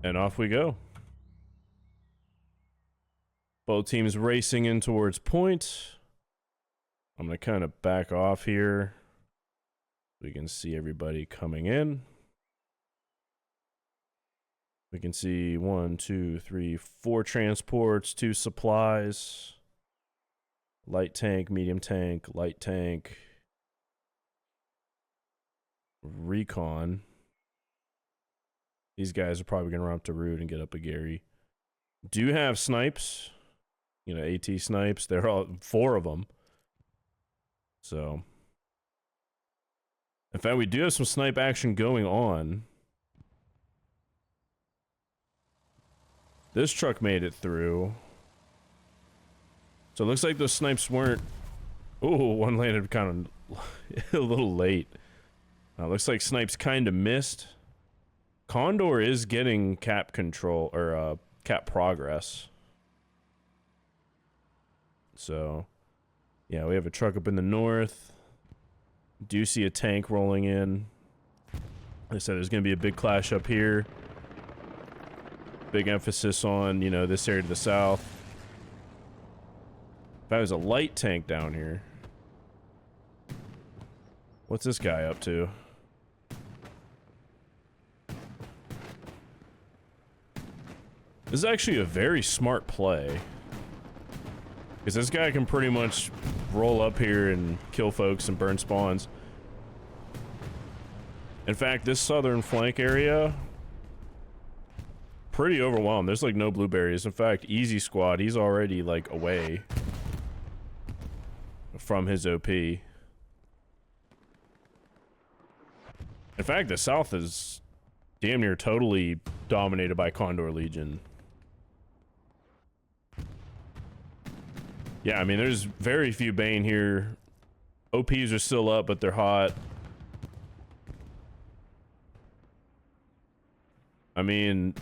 And off we go. Both teams racing in towards point. I'm going to kind of back off here. We can see everybody coming in. We can see 1, 2, 3, 4 transports, 2 supplies. Light tank, medium tank, light tank. Recon. These guys are probably going to run up to Root and get up a Gary. Do have snipes. You know, AT snipes. They're all 4 of them. So. In fact, we do have some snipe action going on. This truck made it through. So it looks like those snipes weren't... Ooh, one landed kind of a little late. Looks like snipes kind of missed. Condor is getting cap control, or cap progress. So, yeah, we have a truck up in the north. Do see a tank rolling in. Like I said, there's going to be a big clash up here. Big emphasis on, you know, this area to the south. If I was a light tank down here. What's this guy up to? This is actually a very smart play. Because this guy can pretty much roll up here and kill folks and burn spawns. In fact, this southern flank area... pretty overwhelmed. There's like no blueberries. In fact, Easy Squad, he's already like away from his OP. In fact, the south is damn near totally dominated by Condor Legion. Yeah, I mean, there's very few BAIN here. OPs are still up, but they're hot. I mean...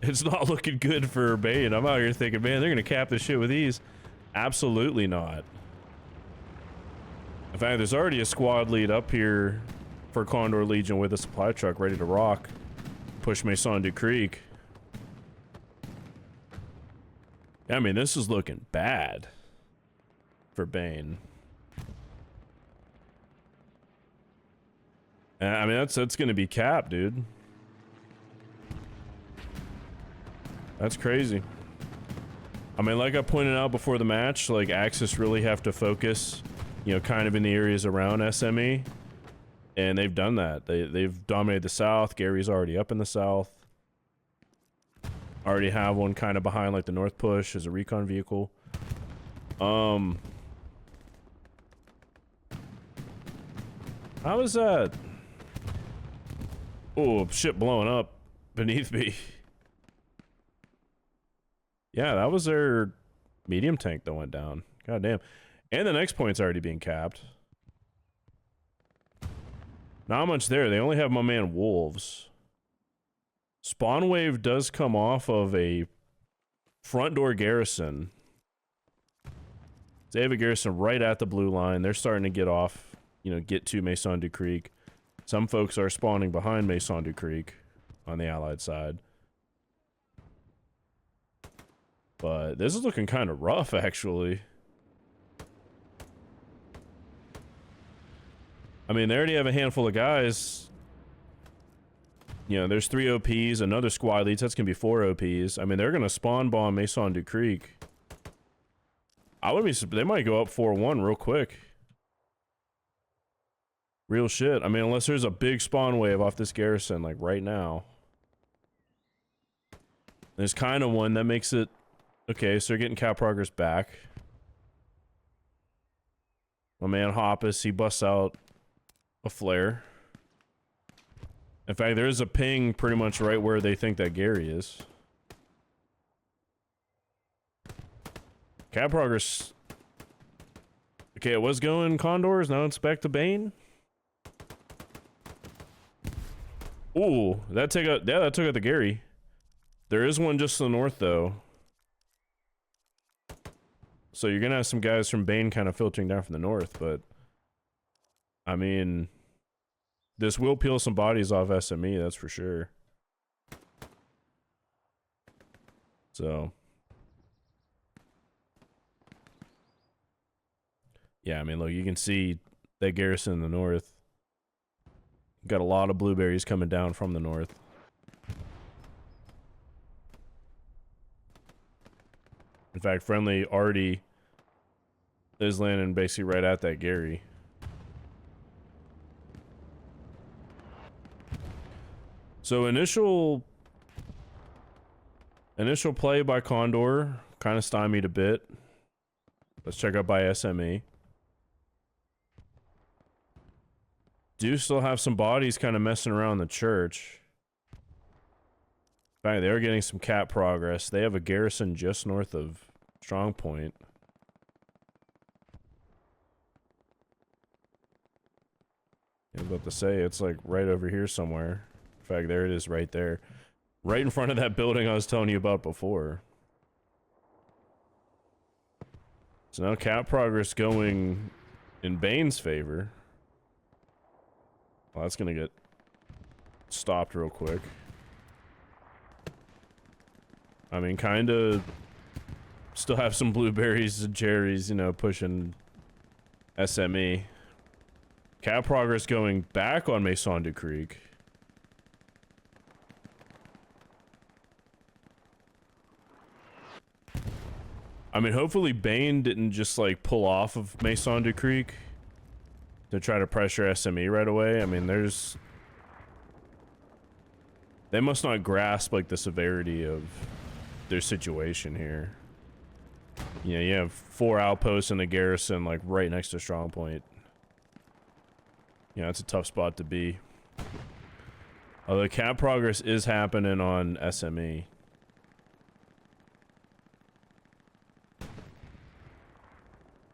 it's not looking good for BAIN. I'm out here thinking, man, they're gonna cap this shit with ease. Absolutely not. In fact, there's already a squad lead up here for Condor Legion with a supply truck ready to rock. Push Maison du Creek. I mean, this is looking bad for BAIN. I mean, that's gonna be capped, dude. That's crazy. I mean, like I pointed out before the match, like, Axis really have to focus, you know, kind of in the areas around SME. And they've done that. They've dominated the south. Gary's already up in the south. Already have one kind of behind, like, the north push as a recon vehicle. How is that? Oh, shit blowing up beneath me. Yeah, that was their medium tank that went down. God damn. And the next point's already being capped. Not much there. They only have my man Wolves. Spawn wave does come off of a front door garrison. They have a garrison right at the blue line. They're starting to get off, you know, get to Maison du Creek. Some folks are spawning behind Maison du Creek on the allied side. But this is looking kind of rough, actually. I mean, they already have a handful of guys. You know, there's 3 OPs, another squad leads. That's going to be 4 OPs. I mean, they're going to spawn bomb Maison du Creek. I would be... they might go up 4-1 real quick. Real shit. I mean, unless there's a big spawn wave off this garrison, like, right now. There's kind of one that makes it... okay, so they're getting cap progress back. My man Hoppus, he busts out a flare. In fact, there's a ping pretty much right where they think that Gary is. Cap progress. Okay, it was going Condors, now it's back to BAIN. Ooh, that took out, yeah, that took out the Gary. There is one just to the north, though. So you're gonna have some guys from BAIN kind of filtering down from the north, but... I mean... this will peel some bodies off SME, that's for sure. So, yeah, I mean, look, you can see that garrison in the north. Got a lot of blueberries coming down from the north. In fact, friendly already is landing basically right at that Gary. So initial play by Condor kind of stymied a bit. Let's check out by SME. Do still have some bodies kind of messing around the church. In fact, they are getting some cap progress. They have a garrison just north of Strong Point. I was about to say, it's like right over here somewhere. In fact, there it is right there. Right in front of that building I was telling you about before. So now cap progress going in BAIN's favor. Well, that's gonna get stopped real quick. I mean, kinda still have some blueberries and cherries, you know, pushing SME. Cap progress going back on Maison du Creek. I mean, hopefully BAIN didn't just like pull off of Maison du Creek to try to pressure SME right away. I mean, they must not grasp like the severity of their situation here. You know, you have 4 outposts in the garrison like right next to Strong Point. Yeah, it's a tough spot to be. Although cap progress is happening on SME.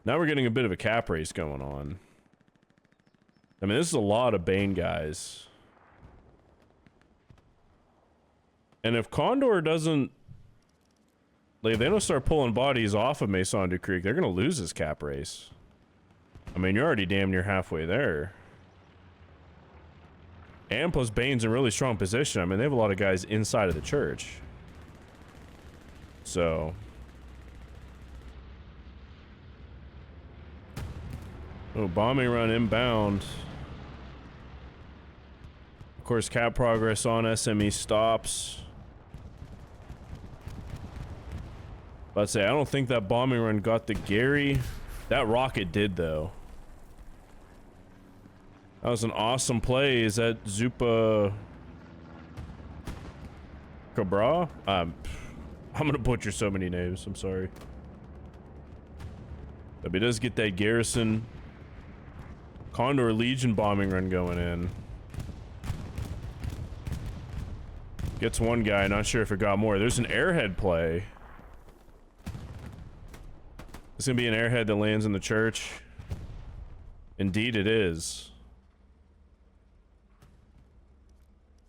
Now we're getting a bit of a cap race going on. I mean, this is a lot of BAIN guys. And if Condor doesn't... like, if they don't start pulling bodies off of Maison du Creek, they're going to lose this cap race. I mean, you're already damn near halfway there. And plus, BAIN's in really strong position. I mean, they have a lot of guys inside of the church. So... oh, bombing run inbound. Of course, cap progress on SME stops. Let's say, I don't think that bombing run got the Gary. That rocket did, though. That was an awesome play. Is that Zupa Cabra? I'm gonna butcher so many names. I'm sorry. But he does get that garrison Condor Legion bombing run going in. Gets one guy, not sure if it got more. There's an airhead play. It's gonna be an airhead that lands in the church. Indeed it is.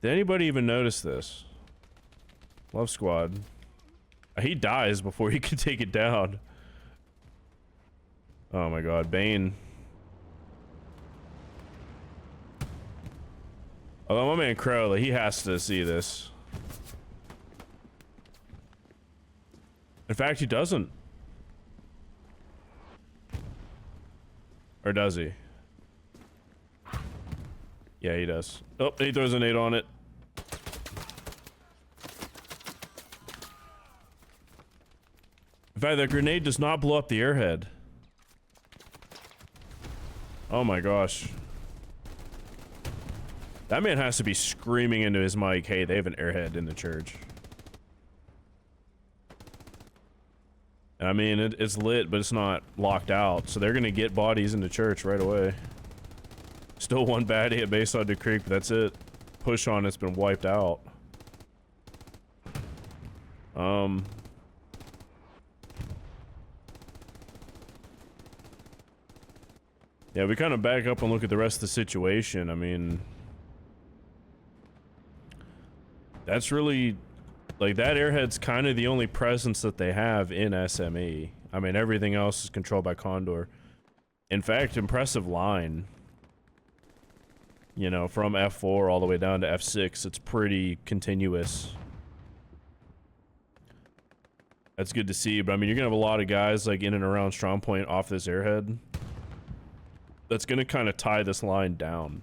Did anybody even notice this? Love Squad. He dies before he can take it down. Oh my god, BAIN. Although my man Crow, like, he has to see this. In fact, he doesn't. Or does he? Yeah, he does. Oh, he throws a nade on it. In fact, that grenade does not blow up the airhead. Oh my gosh. That man has to be screaming into his mic, hey, they have an airhead in the church. I mean, it's lit, but it's not locked out, so they're gonna get bodies in the church right away. Still one baddie at Maison du Creek, but that's it. Push on, it's been wiped out. Yeah, we kind of back up and look at the rest of the situation. I mean, that's really, like, that airhead's kind of the only presence that they have in SME. I mean, everything else is controlled by Condor. In fact, impressive line. You know, from F4 all the way down to F6, it's pretty continuous. That's good to see, but I mean, you're gonna have a lot of guys like in and around strong point off this airhead. That's gonna kind of tie this line down.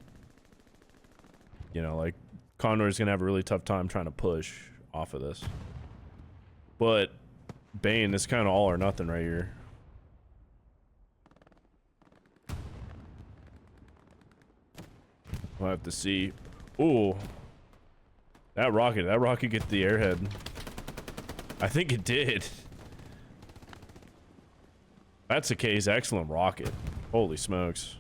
You know, like Condor's gonna have a really tough time trying to push off of this. But BAIN, this kind of all or nothing right here. We'll have to see. Ooh. That rocket get the airhead. I think it did. That's the case. Excellent rocket. Holy smokes.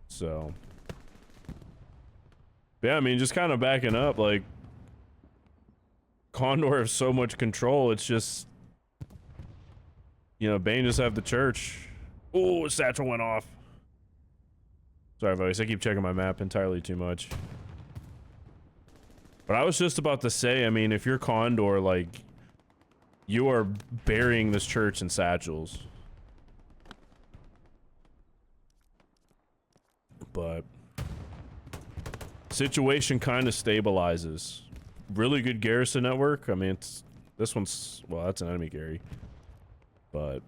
So. Yeah, I mean, just kind of backing up, like, Condor has so much control, it's just, you know, BAIN just have the church. Oh, satchel went off. Sorry, folks, I keep checking my map entirely too much. But I was just about to say, I mean, if you're Condor, like, you are burying this church in satchels. But situation kind of stabilizes. Really good garrison network. I mean, it's this one's, well, that's an enemy Gary, but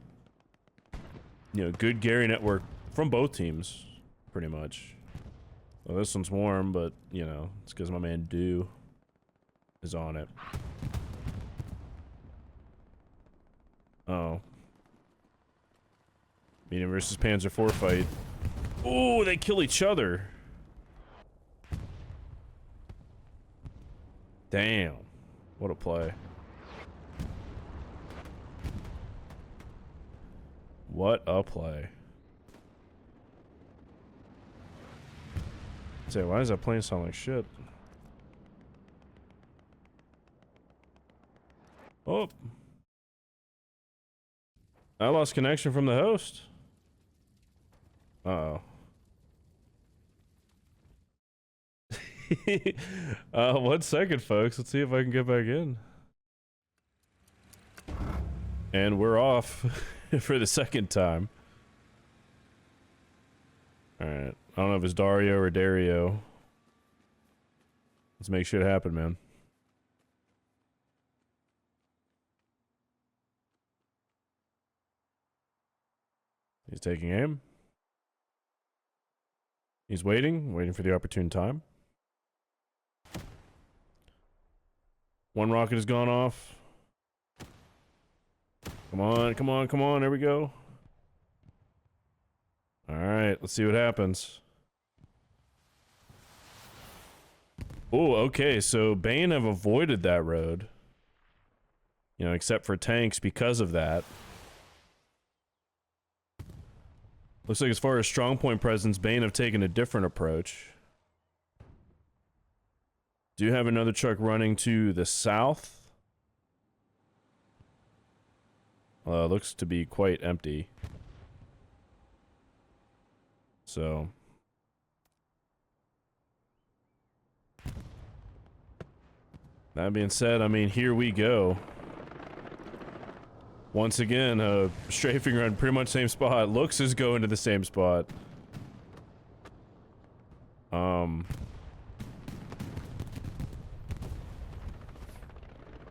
you know, good Gary network from both teams, pretty much. Well, this one's warm, but you know, it's because my man Do is on it. Oh, Medium versus Panzer IV fight. Oh, they kill each other. Damn. What a play. What a play. Say, why does that plane sound like shit? Oh. I lost connection from the host. Uh-oh. 1 second, folks. Let's see if I can get back in. And we're off for the second time. Alright. I don't know if it's Dario or Dario. Let's make shit happen, man. He's taking aim. He's waiting for the opportune time. One rocket has gone off. Come on, come on, come on. There we go. Alright, let's see what happens. Oh, okay, so BAIN have avoided that road. You know, except for tanks because of that. Looks like as far as strong point presence, BAIN have taken a different approach. Do have another truck running to the south. Looks to be quite empty. So. That being said, I mean, here we go. Once again, strafing run, pretty much same spot. Looks is going to the same spot.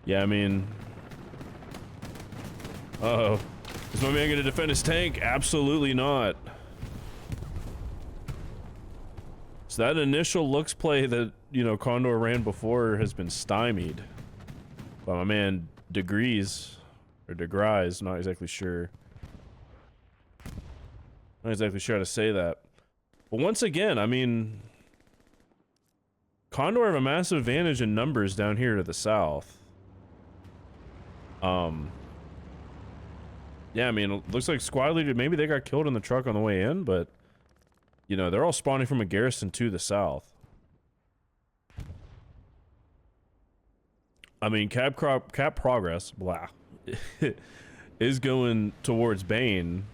Yeah, I mean... Uh-oh. Is my man gonna defend his tank? Absolutely not. So that initial looks play that, you know, Condor ran before has been stymied by my man Degrees. Or DeGrise, not exactly sure. Not exactly sure how to say that. But once again, I mean... Condor have a massive advantage in numbers down here to the south. Yeah, I mean, it looks like squad leader, maybe they got killed in the truck on the way in, but... You know, they're all spawning from a garrison to the south. I mean, cap progress, blah, is going towards BAIN,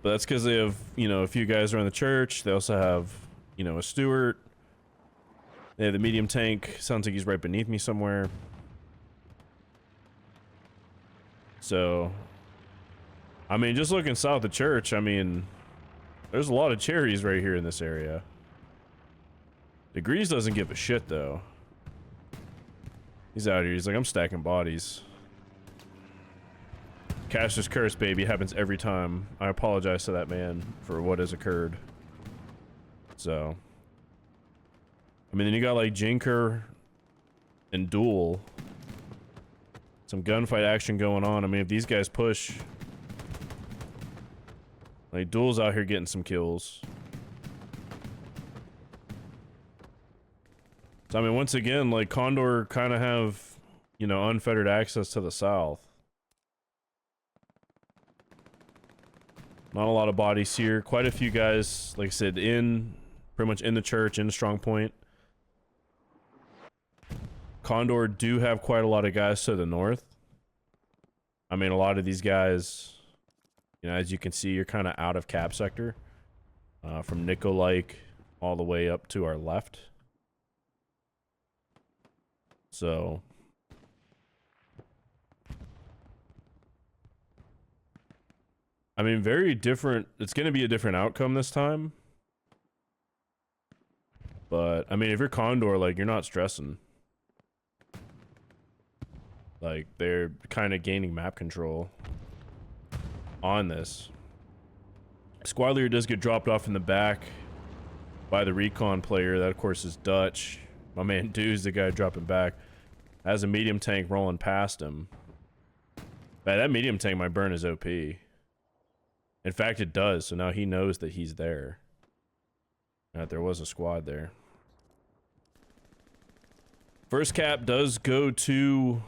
but that's because they have, you know, a few guys around the church. They also have, you know, a Stewart. They have the medium tank. Sounds like he's right beneath me somewhere. So, I mean, just looking south of the church, I mean, there's a lot of cherries right here in this area. Degrees doesn't give a shit, though. He's out here. He's like, I'm stacking bodies. Caster's curse, baby. Happens every time. I apologize to that man for what has occurred. So, I mean, then you got like Jinker and Duel. Some gunfight action going on. I mean, if these guys push, like Duel's out here getting some kills. So, I mean, once again, like Condor kind of have, you know, unfettered access to the south. Not a lot of bodies here. Quite a few guys, like I said, pretty much in the church, in the strong point. Condor do have quite a lot of guys to the north. I mean, a lot of these guys, you know, as you can see, you're kind of out of cap sector. From Nikolike all the way up to our left. So... I mean, very different. It's going to be a different outcome this time. But, I mean, if you're Condor, like, you're not stressing. Like, they're kind of gaining map control on this. Squad leader does get dropped off in the back by the recon player. That, of course, is Dutch. My man Dude's the guy dropping back. Has a medium tank rolling past him. Man, that medium tank might burn his OP. In fact, it does, so now he knows that he's there. That there was a squad there. First cap does go to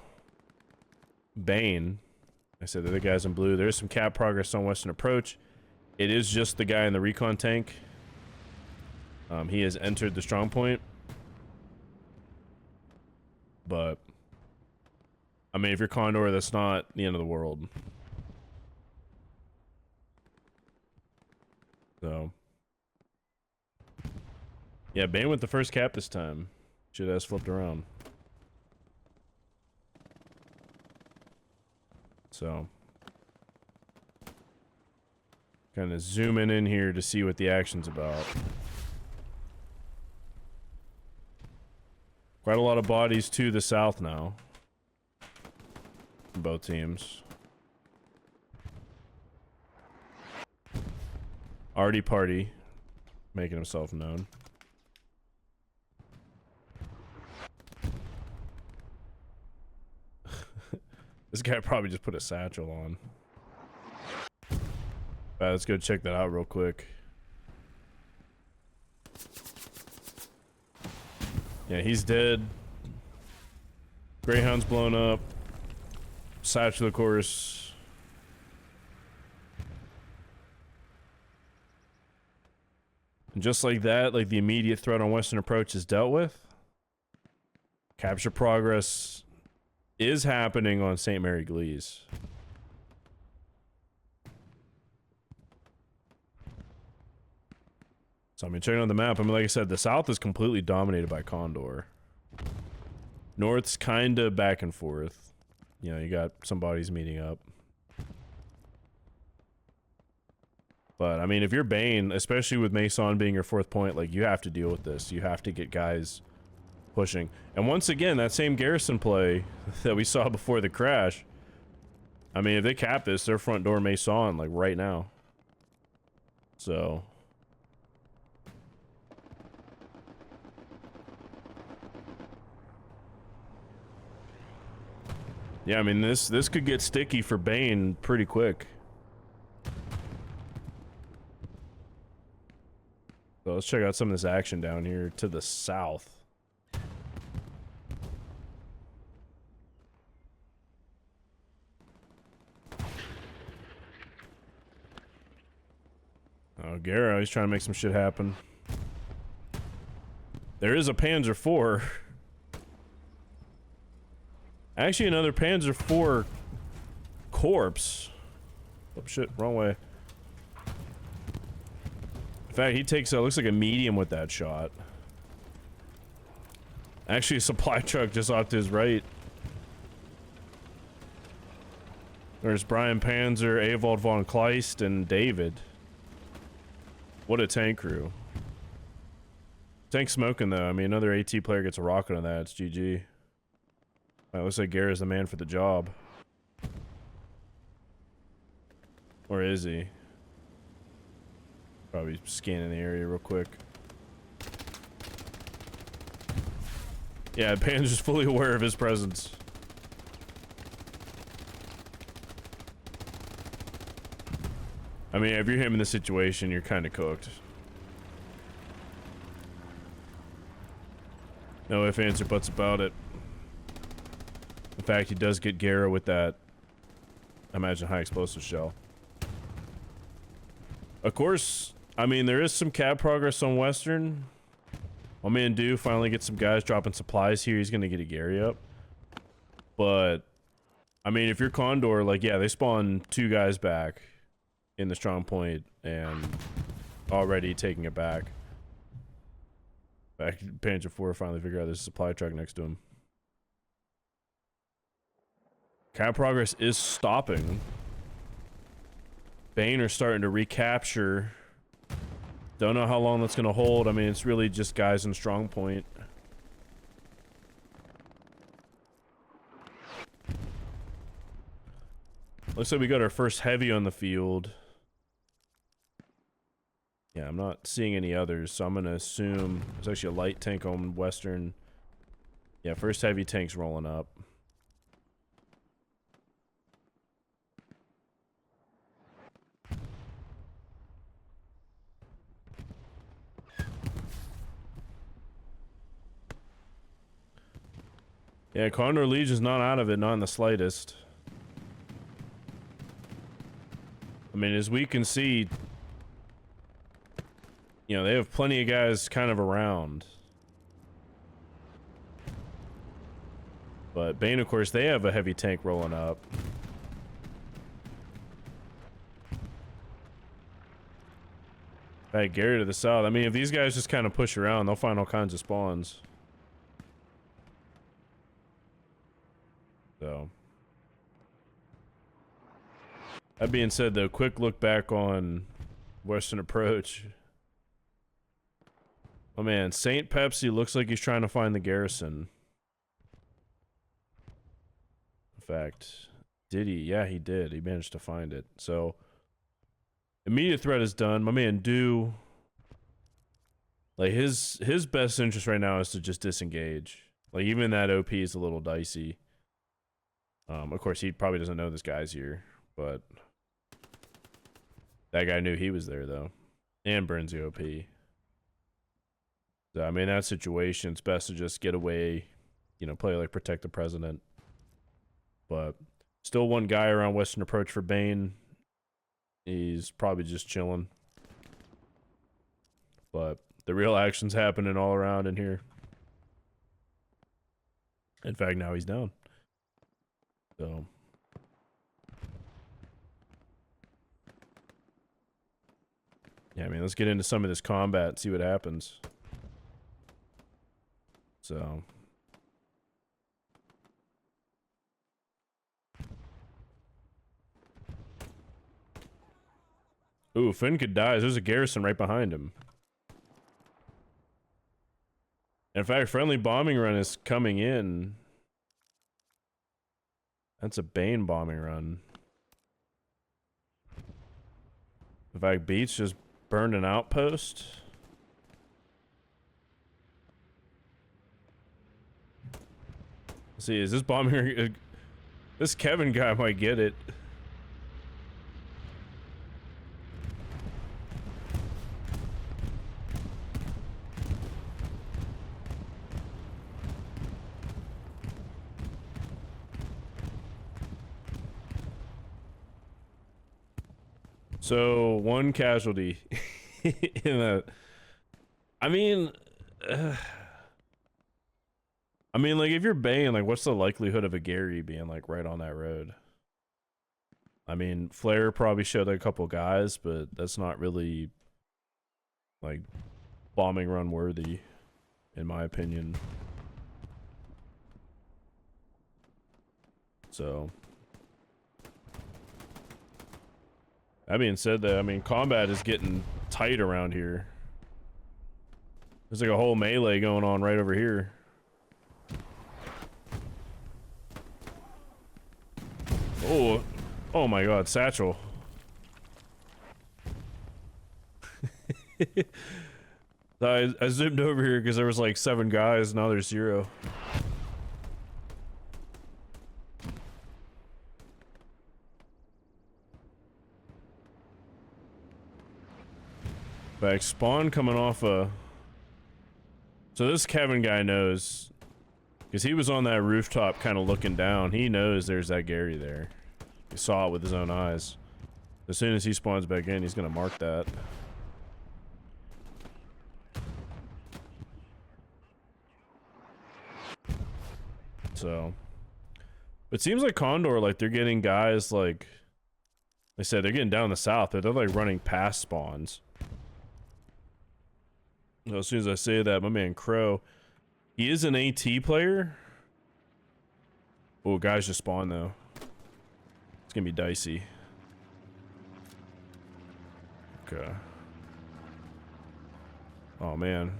BAIN. I said the other guys in blue. There's some cap progress on Western Approach. It is just the guy in the recon tank. He has entered the strong point. But, I mean, if you're Condor, that's not the end of the world. So, yeah, BAIN with the first cap this time. Shit has flipped around. So, kind of zooming in here to see what the action's about. Quite a lot of bodies to the south now. From both teams. Artie Party making himself known. This guy probably just put a satchel on. Alright, let's go check that out real quick. Yeah, he's dead. Greyhound's blown up. Satchel, of course. And just like that, like the immediate threat on Western Approach is dealt with. Capture progress is happening on St. Mary Glees. So I mean, checking out the map, I mean, like I said, the south is completely dominated by Condor. North's kind of back and forth. You know, you got some bodies meeting up. But, I mean, if you're BAIN, especially with Mason being your fourth point, like, you have to deal with this. You have to get guys pushing. And once again, that same garrison play that we saw before the crash, I mean, if they cap this, they're front door Mason, like, right now. So... yeah, I mean, this could get sticky for BAIN pretty quick. So let's check out some of this action down here to the south. Oh, Garrow, he's trying to make some shit happen. There is a Panzer IV. Actually, another Panzer IV corpse. Oh shit, wrong way. In fact, he takes looks like a medium with that shot. Actually, a supply truck just off to his right. There's Brian Panzer, Ewald von Kleist, and David. What a tank crew. Tank smoking though. I mean, another AT player gets a rocket on that. It's GG. Looks like Gara's the man for the job. Or is he? Probably scanning the area real quick. Yeah, Pan's just fully aware of his presence. I mean, if you're him in this situation, you're kind of cooked. No ifs, ands, or buts about it. In fact, he does get Gara with that, I imagine, high explosive shell. Of course, I mean, there is some cab progress on Western. My man Do finally gets some guys dropping supplies here. He's going to get a Gary up. But, I mean, if you're Condor, like, yeah, they spawn 2 guys back in the strong point and already taking it back. Back Panther 4 finally figure out there's a supply truck next to him. Cab progress is stopping. BAIN are starting to recapture. Don't know how long that's going to hold. I mean, it's really just guys in strong point. Looks like we got our first heavy on the field. Yeah, I'm not seeing any others, so I'm going to assume there's actually a light tank on Western. Yeah, first heavy tank's rolling up. Yeah, Condor Legion's not out of it, not in the slightest. I mean, as we can see, you know, they have plenty of guys kind of around. But BAIN, of course, they have a heavy tank rolling up. Hey, Gary to the south. I mean, if these guys just kind of push around, they'll find all kinds of spawns. So, that being said, though, quick look back on Western approach. Oh man, Saint Pepsi looks like he's trying to find the garrison. In fact, did he? Yeah, he did. He managed to find it. So, immediate threat is done. My man Do, like his best interest right now is to just disengage. Like even that OP is a little dicey. Of course, he probably doesn't know this guy's here, but that guy knew he was there, though. And burns the OP. So, I mean, that situation, it's best to just get away, you know, play like protect the president. But still one guy around Western approach for BAIN. He's probably just chilling. But the real action's happening all around in here. In fact, now he's down. So, yeah, I mean, let's get into some of this combat and see what happens. So, ooh, Finn could die. There's a garrison right behind him. In fact, friendly bombing run is coming in. That's a BAIN bombing run. In fact, Beats just burned an outpost. Let's see, is this bombing... This Kevin guy might get it. So, 1 casualty in a... I mean, like, if you're BAIN, like, what's the likelihood of a Gary being, like, right on that road? I mean, Flare probably showed a couple guys, but that's not really, like, bombing run worthy, in my opinion. So... That being said, though, I mean, combat is getting tight around here. There's like a whole melee going on right over here. Oh, oh my God, satchel. I zoomed over here because there was like 7 guys, now there's 0. Back spawn coming off a... So this Kevin guy knows, because he was on that rooftop kind of looking down. He knows there's that Gary there. He saw it with his own eyes. As soon as he spawns back in, he's gonna mark that. So, it seems like Condor, like they're getting guys like I said, they're getting down the south. They're like running past spawns. So as soon as I say that, my man Crow, he is an AT player. Oh, guys just spawned though. It's gonna be dicey. Okay. Oh man.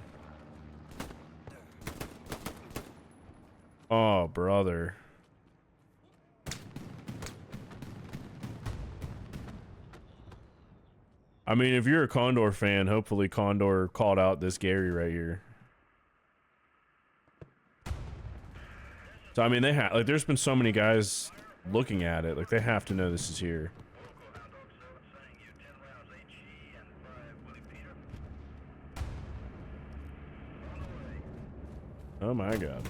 Oh, brother. I mean, if you're a Condor fan, hopefully Condor called out this Gary right here. So, I mean, they have, like, there's been so many guys looking at it. Like, they have to know this is here. Oh my God.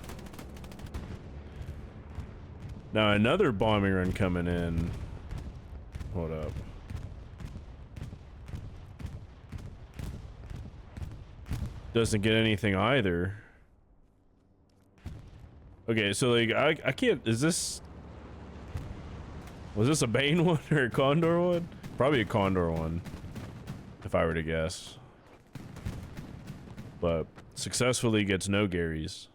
Now, another bombing run coming in. Hold up. Doesn't get anything either. Okay, so like I can't, is this, was this a BAIN one or a Condor one? Probably a Condor one, if I were to guess. But successfully gets no Garys.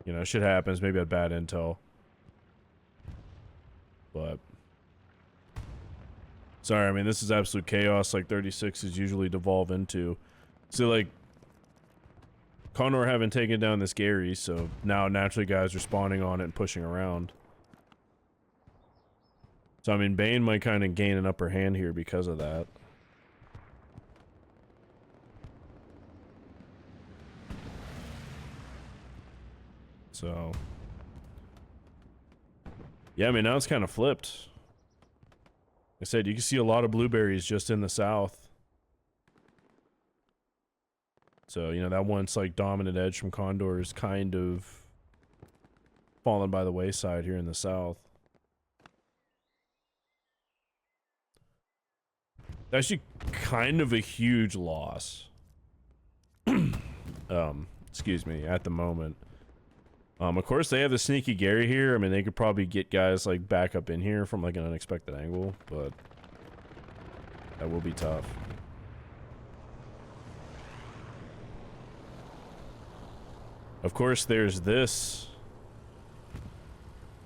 You know, shit happens, maybe had bad intel. But sorry, I mean, this is absolute chaos like 36s usually devolve into. So like Condor haven't taken down this Gary, so now naturally guys are spawning on it and pushing around. So I mean, BAIN might kind of gain an upper hand here because of that. So yeah, I mean, now it's kind of flipped. Like I said, you can see a lot of blueberries just in the south. So, you know, that once like dominant edge from Condor is kind of fallen by the wayside here in the south. Actually kind of a huge loss. Excuse me, at the moment. Of course they have the sneaky Gary here. I mean, they could probably get guys like back up in here from like an unexpected angle, but that will be tough. Of course, there's this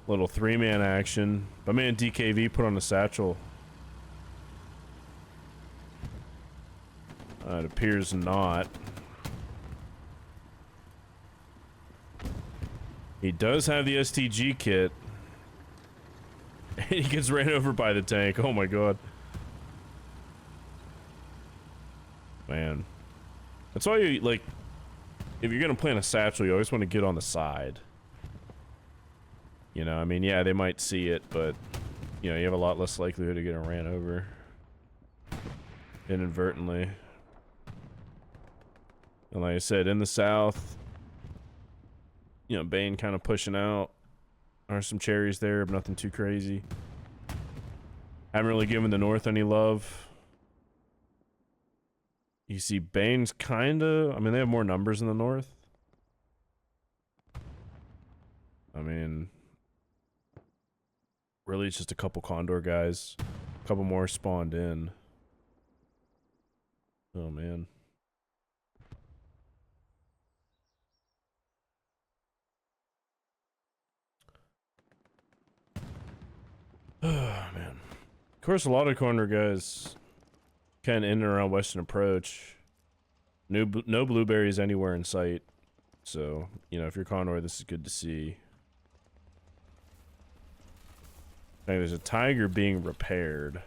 little 3-man action. My man DKV put on a satchel. It appears not. He does have the STG kit. He gets ran over by the tank. Oh my God. Man. That's why you, like, if you're gonna plant a satchel, you always want to get on the side. You know, I mean, yeah, they might see it, but, you know, you have a lot less likelihood of getting ran over. Inadvertently. And like I said, in the south, you know, BAIN kind of pushing out. There's some cherries there, but nothing too crazy. Haven't really given the north any love. You see BAIN's kinda, I mean, they have more numbers in the north. I mean, really it's just a couple Condor guys. A couple more spawned in. Oh man. Oh man. Of course, a lot of Condor guys kind of in and around Western Approach. No blueberries anywhere in sight. So, you know, if you're Condor, this is good to see. Okay, there's a Tiger being repaired.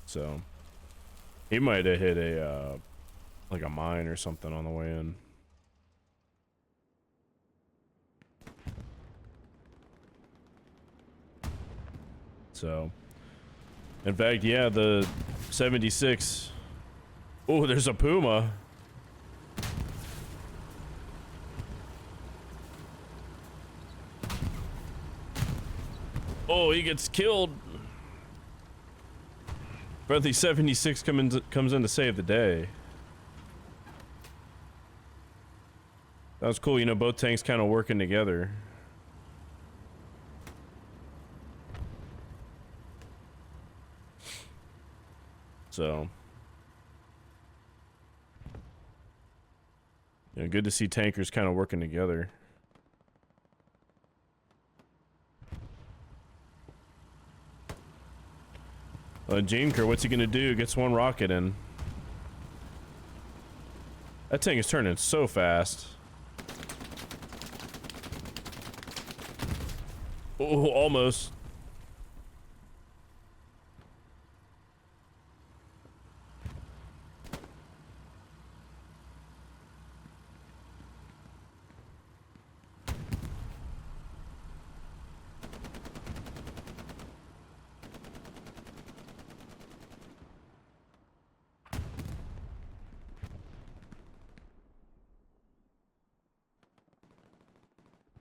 So he might have hit a like a mine or something on the way in. So, in fact, yeah, the 76. Oh, there's a Puma. Oh, he gets killed. Friendly 76 comes in to save the day. That was cool, you know, both tanks kind of working together. So, you know, good to see tankers kind of working together. Janker, what's he gonna do? Gets one rocket in. That tank is turning so fast. Oh, almost.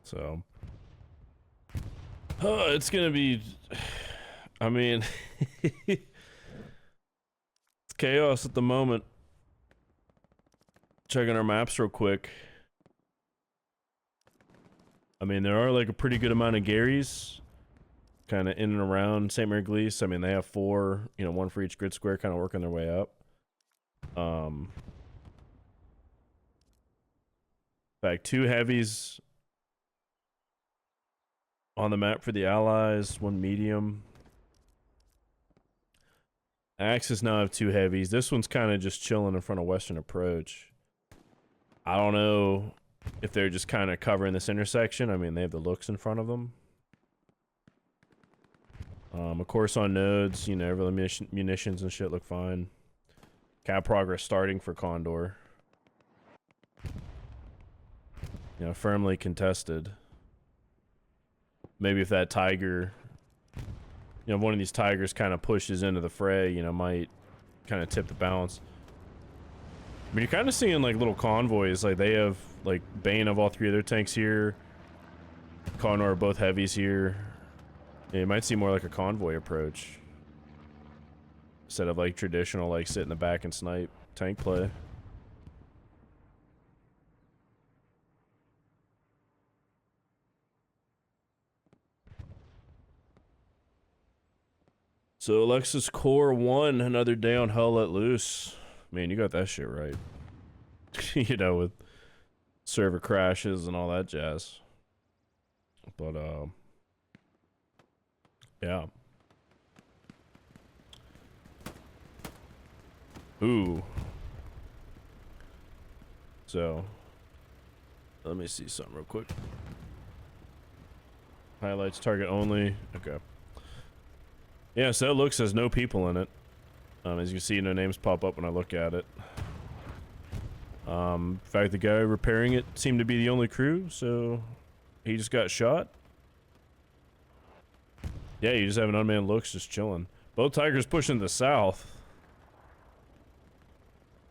So, it's gonna be, I mean, it's chaos at the moment. Checking our maps real quick. I mean, there are like a pretty good amount of Garys kind of in and around St. Mary Glees. I mean, they have 4, you know, 1 for each grid square, kind of working their way up. In fact, 2 heavies on the map for the Allies, 1 medium. Axis now have 2 heavies. This one's kind of just chilling in front of Western Approach. I don't know if they're just kind of covering this intersection. I mean, they have the looks in front of them. Of course, on nodes, you know, every munitions and shit look fine. Cap progress starting for Condor. You know, firmly contested. Maybe if that Tiger, you know, one of these Tigers kind of pushes into the fray, you know, might kind of tip the balance. I mean, you're kind of seeing like little convoys. Like they have, like BAIN of all 3 of their tanks here. Condor are both heavies here. Yeah, you might see more like a convoy approach instead of like traditional like sit in the back and snipe tank play. So Alexis Core 1, another day on Hell Let Loose. Man, you got that shit right. You know, with server crashes and all that jazz. But yeah. Ooh. So, let me see something real quick. Highlights target only. Okay. Yeah, so it looks as no people in it. As you can see, no names pop up when I look at it. In fact, the guy repairing it seemed to be the only crew, so he just got shot. Yeah, you just have an unmanned looks just chilling. Both Tigers pushing to the south.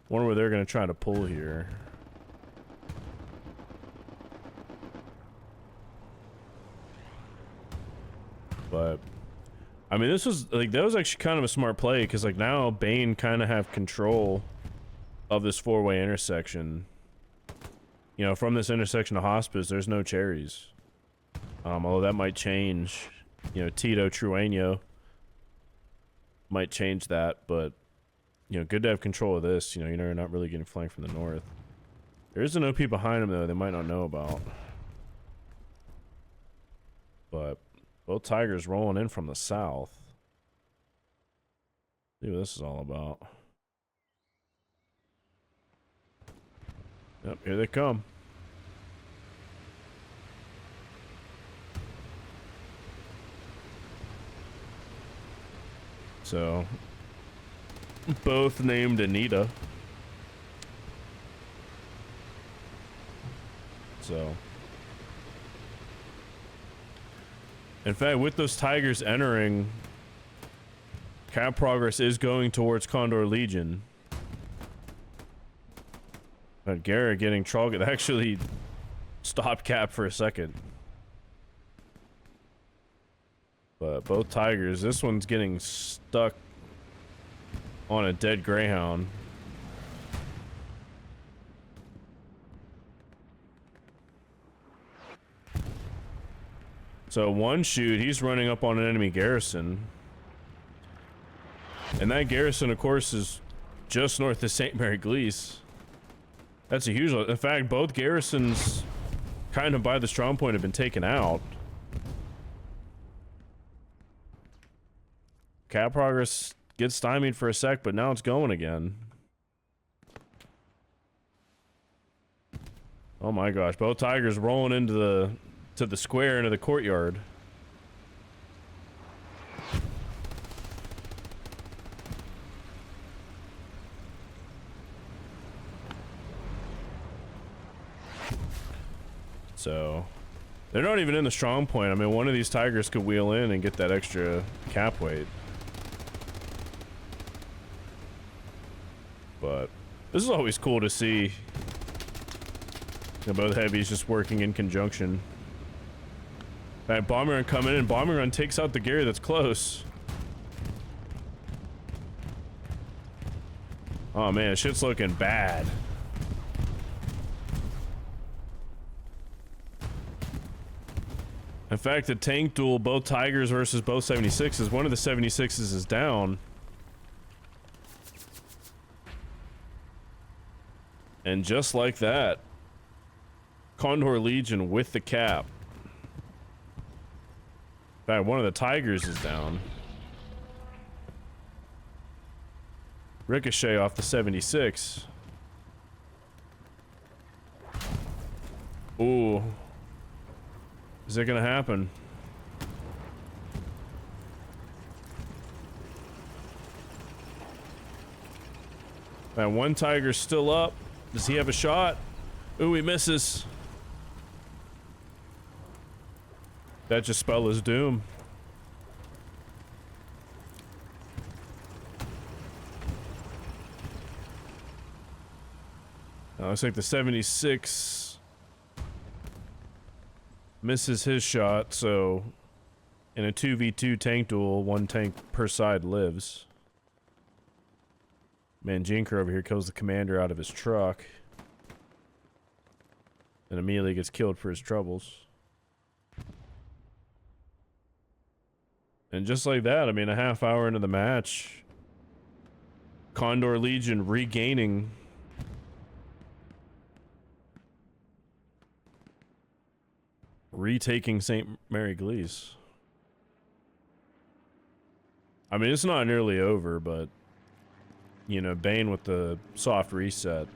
Wonder where they're gonna try to pull here. But I mean, this was like, that was actually kind of a smart play, because like now BAIN kind of have control of this 4-way intersection. You know, from this intersection to Hospice, there's no cherries. Although that might change. You know, Tito Trueno might change that, but you know, good to have control of this. You know, you're not really getting flanked from the north. There is an OP behind him though, they might not know about. But both Tigers rolling in from the south. See what this is all about. Yep, here they come. So, both named Anita. So, in fact, with those Tigers entering, cap progress is going towards Condor Legion. But Garrett getting Trollgut actually stopped cap for a second. But both Tigers, this one's getting stuck on a dead Greyhound. So one shoot, he's running up on an enemy garrison. And that garrison, of course, is just north of St. Mary Glees. That's a huge one. In fact, both garrisons kind of by the strong point have been taken out. Cap progress gets stymied for a sec, but now it's going again. Oh my gosh, both Tigers rolling into the square, into the courtyard. So they're not even in the strong point. I mean, one of these Tigers could wheel in and get that extra cap weight. But this is always cool to see. You know, both heavies just working in conjunction. That bomber run coming in. Bomber run takes out the Gary that's close. Oh man, shit's looking bad. In fact, the tank duel, both Tigers versus both 76s. One of the 76s is down. And just like that, Condor Legion with the cap. In fact, one of the Tigers is down. Ricochet off the 76. Ooh. Is it gonna happen? That one Tiger's still up. Does he have a shot? Ooh, he misses. That just spelled his doom. Looks like the 76 misses his shot, so in a 2v2 tank duel, one tank per side lives. Man, Jinker over here kills the commander out of his truck. And immediately gets killed for his troubles. And just like that, I mean, a half hour into the match, Condor Legion regaining retaking St. Mary Glees. I mean, it's not nearly over, but you know, BAIN with the soft reset.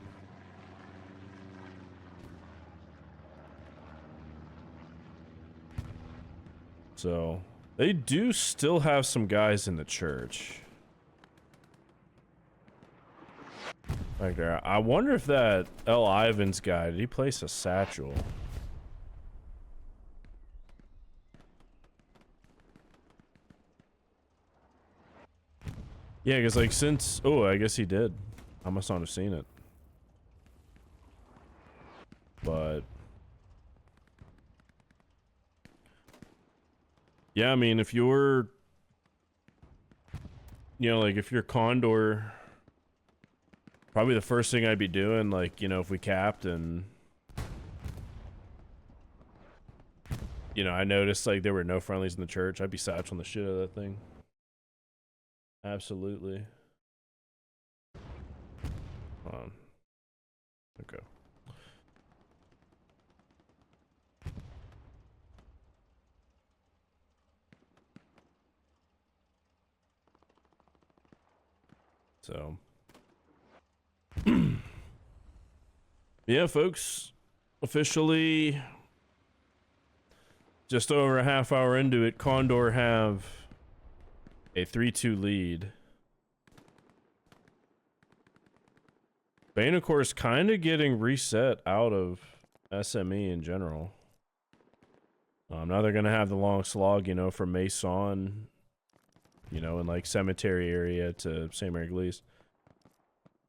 So, they do still have some guys in the church. Right there. I wonder if that L. Ivans guy, did he place a satchel? Yeah, because like since... Oh, I guess he did. I must not have seen it. But... yeah, I mean, if you're... you know, like, if you're Condor... probably the first thing I'd be doing, like, you know, if we capped and... you know, I noticed, like, there were no friendlies in the church, I'd be satcheling the shit out of that thing. Absolutely. Hold on. Okay. So. Yeah, folks, officially just over a half hour into it, Condor have a 3-2 lead. BAIN, of course, kind of getting reset out of SME in general. Now they're going to have the long slog, you know, from Mason, you know, in like cemetery area to St. Mary Glees.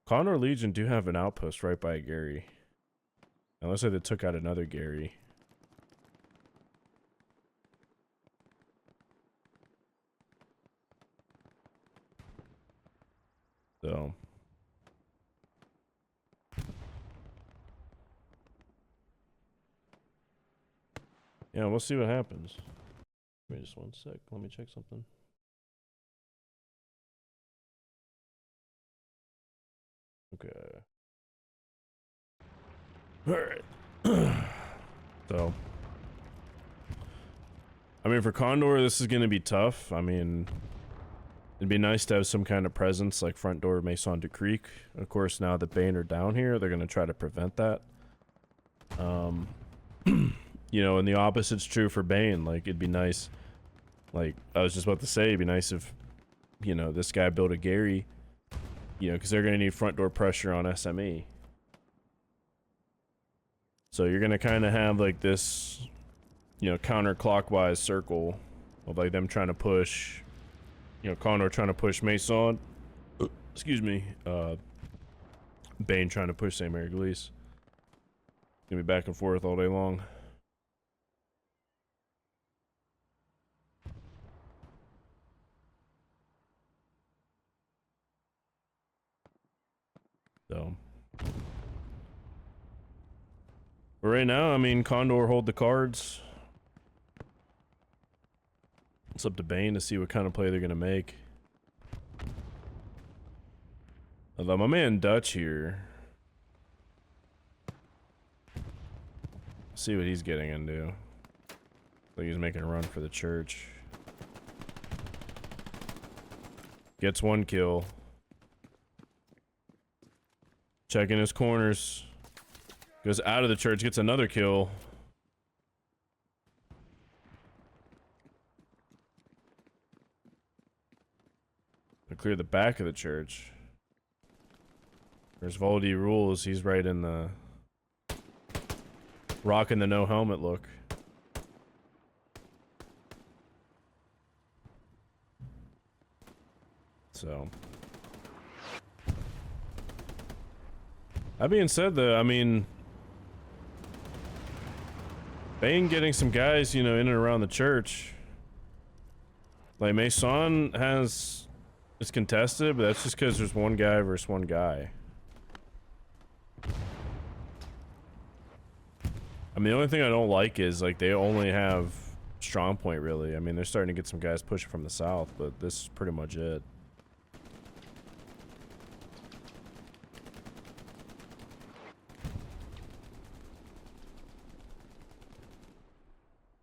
Condor Legion do have an outpost right by Gary. Unless they took out another Gary. So. Yeah, we'll see what happens. Wait just one sec. Let me check something. Okay. Alright. So. I mean, for Condor, this is going to be tough. I mean, it'd be nice to have some kind of presence like front door Maison du Creek. Of course, now that BAIN are down here, they're going to try to prevent that. You know, and the opposite's true for BAIN. Like, it'd be nice. Like, I was just about to say, it'd be nice if, you know, this guy built a Gary, you know, because they're going to need front door pressure on SME. So you're going to kind of have, like, this, you know, counterclockwise circle of, like, them trying to push, you know, Condor trying to push Mason. Excuse me. BAIN trying to push St. Mary Glees. Gonna be back and forth all day long. So, but right now, I mean, Condor hold the cards. It's up to BAIN to see what kind of play they're gonna make. Although my man Dutch here, see what he's getting into. Like he's making a run for the church. Gets one kill. Checking his corners. Goes out of the church, gets another kill. To clear the back of the church. There's Voldy rules, he's right in the... rocking the no helmet look. So... that being said, though, I mean, BAIN getting some guys, you know, in and around the church. Like Mason is contested, but that's just because there's one guy versus one guy. I mean, the only thing I don't like is like they only have strong point, really. I mean, they're starting to get some guys pushing from the south, but this is pretty much it.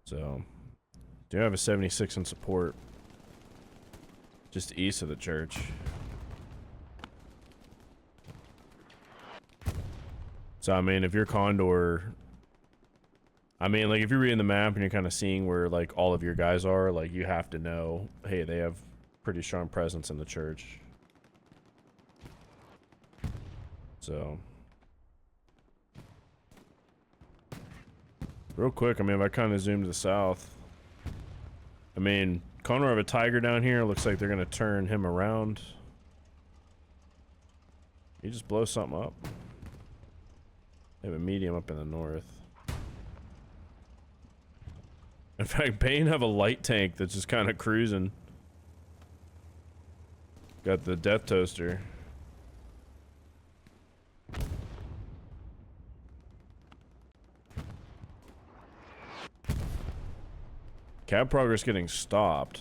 So, do have a 76 in support. Just east of the church. So, I mean, if you're Condor... I mean, like, if you're reading the map and you're kind of seeing where, like, all of your guys are, like, you have to know, hey, they have pretty strong presence in the church. So... real quick, I mean, if I kind of zoom to the south, I mean, Condor have a tiger down here. Looks like they're going to turn him around. He just blows something up. They have a medium up in the north. In fact, BAIN have a light tank that's just kind of cruising. Got the death toaster. Cab progress getting stopped.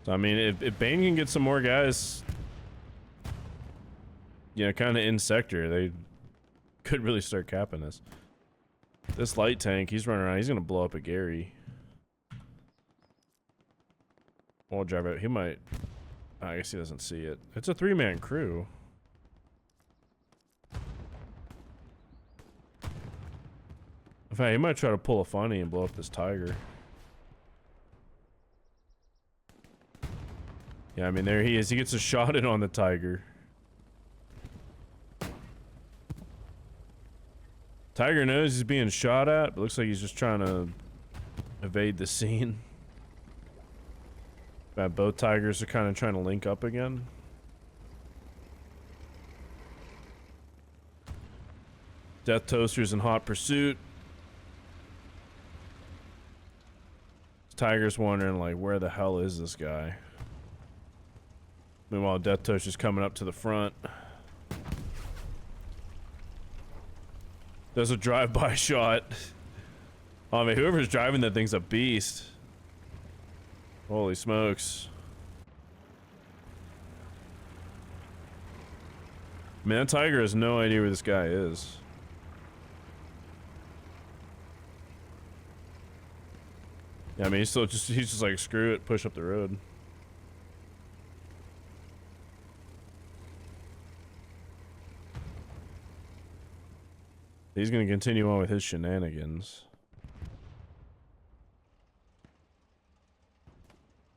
So, I mean, if BAIN can get some more guys, you know, kind of in sector, they could really start capping this. This light tank, he's running around. He's gonna blow up a Gary. Wall drive out. He might. I guess he doesn't see it. It's a 3-man crew. In fact, he might try to pull a funny and blow up this Tiger. Yeah, I mean, there he is. He gets a shot in on the Tiger. Tiger knows he's being shot at, but looks like he's just trying to evade the scene. Both Tigers are kind of trying to link up again. Death Toaster's in hot pursuit. Tiger's wondering, like, where the hell is this guy? Meanwhile, Death Toaster's coming up to the front. Does a drive-by shot. Oh, I mean, whoever's driving that thing's a beast. Holy smokes. Man, that Tiger has no idea where this guy is. Yeah, I mean, he's just like, screw it, push up the road. He's gonna continue on with his shenanigans.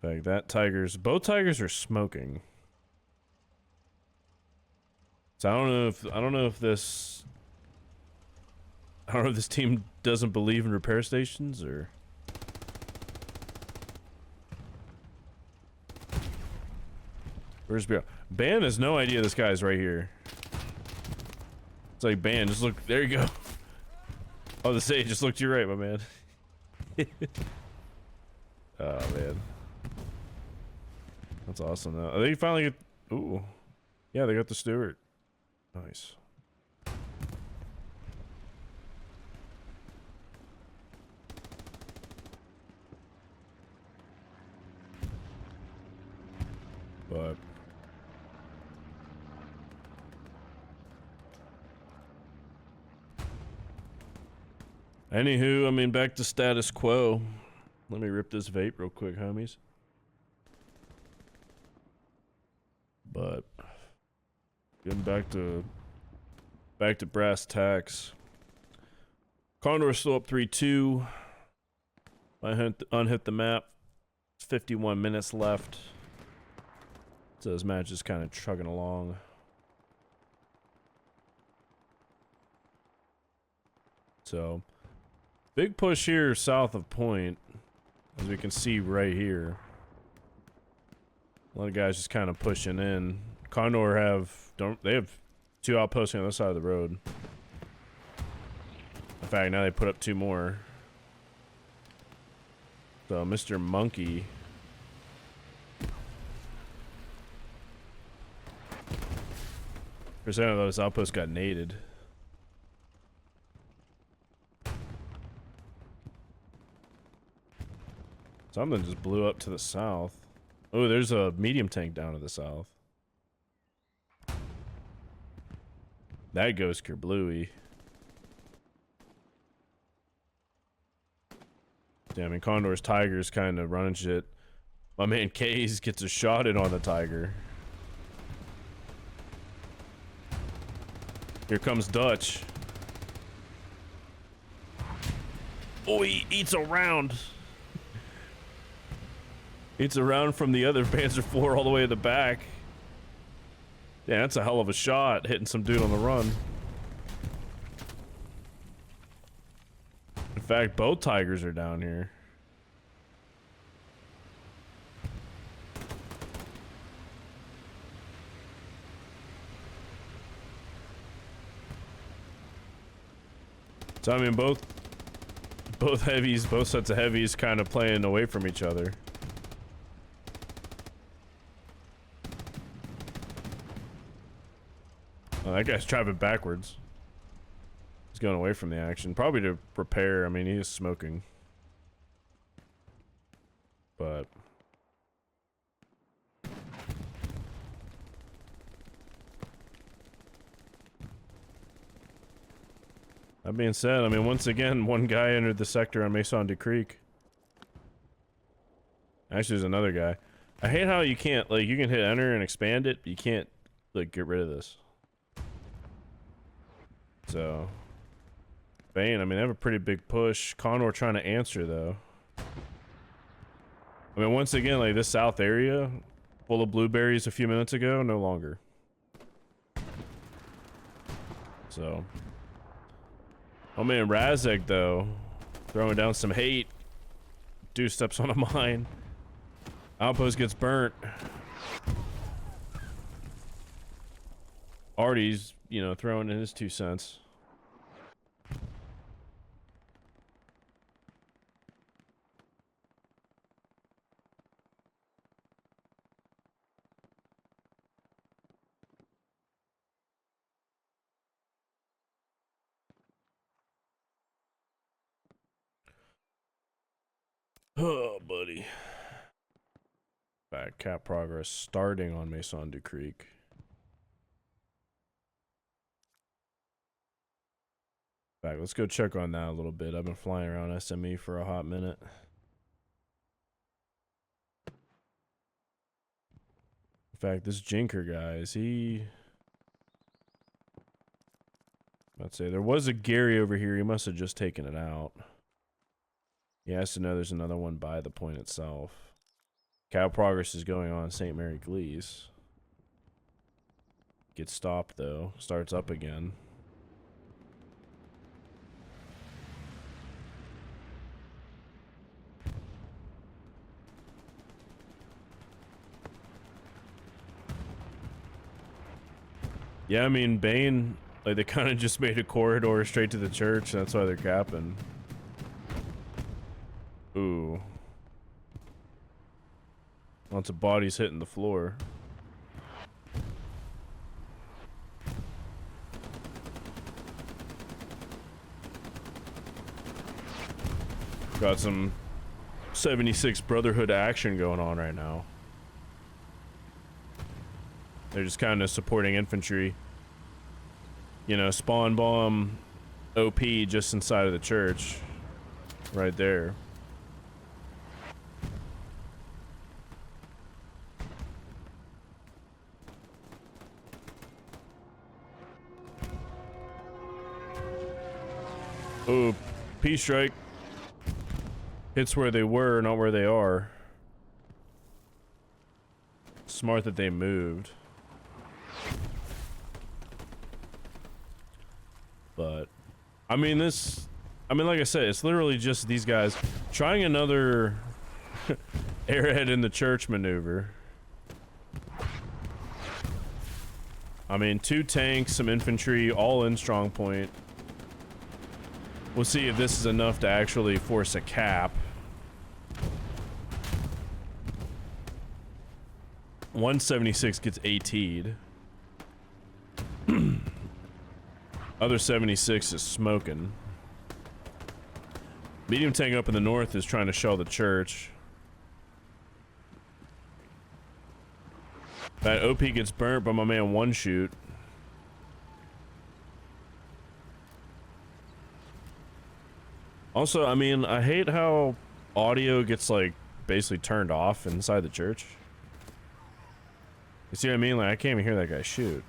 Like that both Tigers are smoking. So I don't know if this team doesn't believe in repair stations or. Where's BAIN has no idea this guy's right here. It's like, BAIN, just look, there you go. Oh, the sage just looked to your right, my man. Oh, man. That's awesome, though. They finally get, ooh. Yeah, they got the Stewart. Nice. But anywho, I mean, back to status quo. Let me rip this vape real quick, homies. But getting back to brass tacks. Condor's still up 3-2. I unhit the map. It's 51 minutes left. So this match is kind of chugging along. So, big push here south of Point, as we can see right here. A lot of guys just kind of pushing in. Condor have 2 outposts on the other side of the road. In fact, now they put up 2 more. So Mr. Monkey. For some of those outposts got naded. Something just blew up to the south. Oh, there's a medium tank down to the south. That goes kerblooey. Damn, and Condor's Tiger's kind of running shit. My man Kays gets a shot in on the Tiger. Here comes Dutch. Oh, he eats a round. Eats a round from the other Panzer IV all the way to the back. Yeah, that's a hell of a shot, hitting some dude on the run. In fact, both Tigers are down here. So I mean, both sets of heavies kind of playing away from each other. Oh, that guy's driving backwards. He's going away from the action, probably to repair. I mean, he is smoking, but That being said, I mean, once again, one guy entered the sector on Maison du Creek. Actually, there's another guy. I hate how you can't, like, you can hit enter and expand it, but you can't, like, get rid of this. So, BAIN, I mean, they have a pretty big push. Condor trying to answer, though. I mean, once again, like, this south area, full of blueberries a few minutes ago, no longer. So. Oh man, Razek, though, throwing down some hate. Dude steps on a mine. Outpost gets burnt. Artie's, you know, throwing in his 2 cents. Oh, buddy. Back cap progress starting on Maison du Creek. Back, let's go check on that a little bit. I've been flying around SME for a hot minute. In fact, this Jinker guy, is he... I'd say there was a Gary over here. He must have just taken it out. He has to know there's another one by the point itself. Cow progress is going on St. Mary Glees. Gets stopped though. Starts up again. Yeah, I mean, BAIN, like, they kind of just made a corridor straight to the church. That's why they're capping. Ooh. Lots of bodies hitting the floor. Got some 76 Brotherhood action going on right now. They're just kind of supporting infantry. You know, spawn bomb OP just inside of the church. Right there. Oh, P strike. Hits where they were, not where they are. Smart that they moved. But, I mean, like I said, it's literally just these guys trying another airhead in the church maneuver. I mean, 2 tanks, some infantry, all in strong point. We'll see if this is enough to actually force a cap. 176 gets AT'd. Other 76 is smoking. Medium tank up in the north is trying to shell the church. That OP gets burnt by my man One Shoot. Also, I mean, I hate how audio gets, like, basically turned off inside the church. You see what I mean? Like, I can't even hear that guy shoot.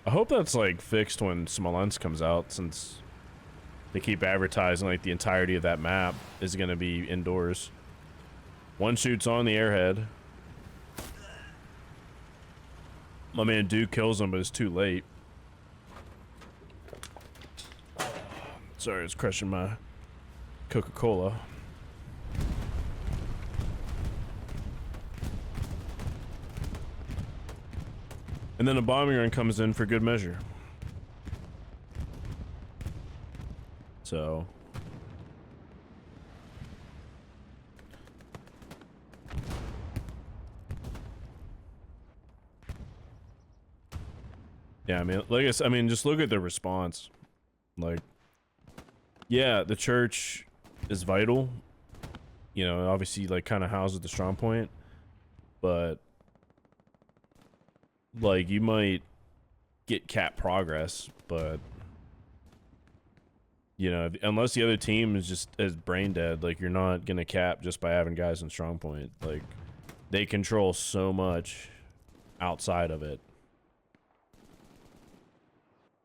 I hope that's, like, fixed when Smolensk comes out, since they keep advertising, like, the entirety of that map is gonna be indoors. One Shoot's on the airhead. My man Duke kills him, but it's too late. Sorry, it's crushing my Coca-Cola. And then a bombing run comes in for good measure. So. Yeah, I mean, like I mean, just look at the response. Like, yeah, the church is vital. You know, obviously, like, kind of houses the strong point. But, like, you might get cap progress, but You know, unless the other team is just as brain dead, like you're not gonna cap just by having guys in strong point. Like they control so much outside of it.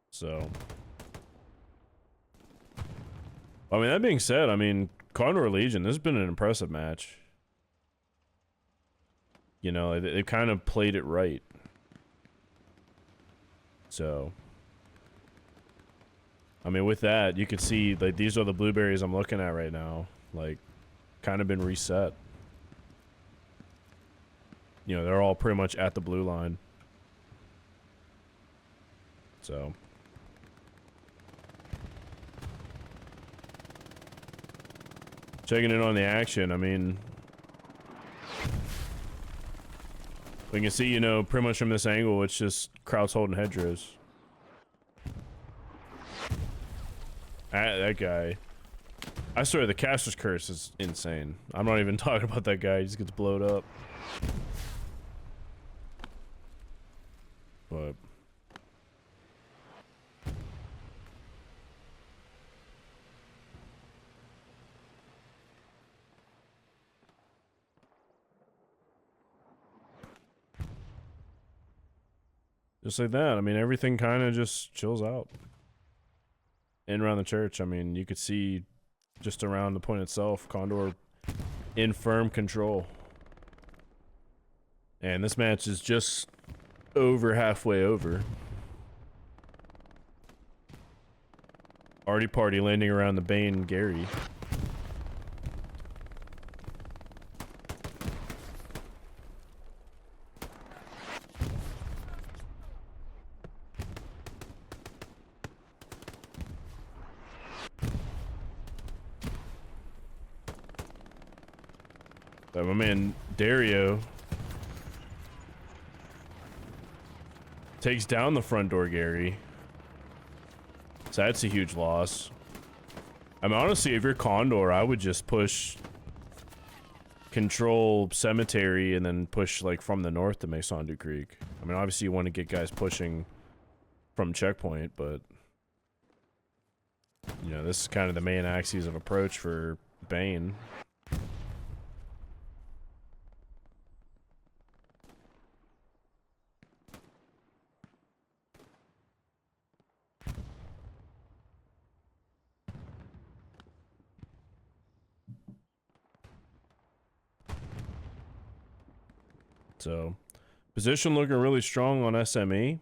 So, I mean, that being said, I mean, Condor Legion, this has been an impressive match. You know, they've kind of played it right. So, I mean, with that, you could see, like, these are the blueberries I'm looking at right now. Like, kind of been reset. You know, they're all pretty much at the blue line. So. Checking in on the action, I mean, we can see, you know, pretty much from this angle, it's just Krauts holding hedgerows. That guy, I swear the caster's curse is insane. I'm not even talking about that guy, he just gets blowed up. But just like that, I mean, everything kind of just chills out. In around the church, I mean, you could see just around the point itself, Condor in firm control. And this match is just over halfway over. Artie Party landing around the BAIN Gary. But my man Dario takes down the front door Gary. So that's a huge loss. I mean, honestly, if you're Condor, I would just push control cemetery and then push like from the north to Maison du Creek. I mean, obviously you want to get guys pushing from checkpoint, but you know, this is kind of the main axis of approach for BAIN. So, position looking really strong on SME.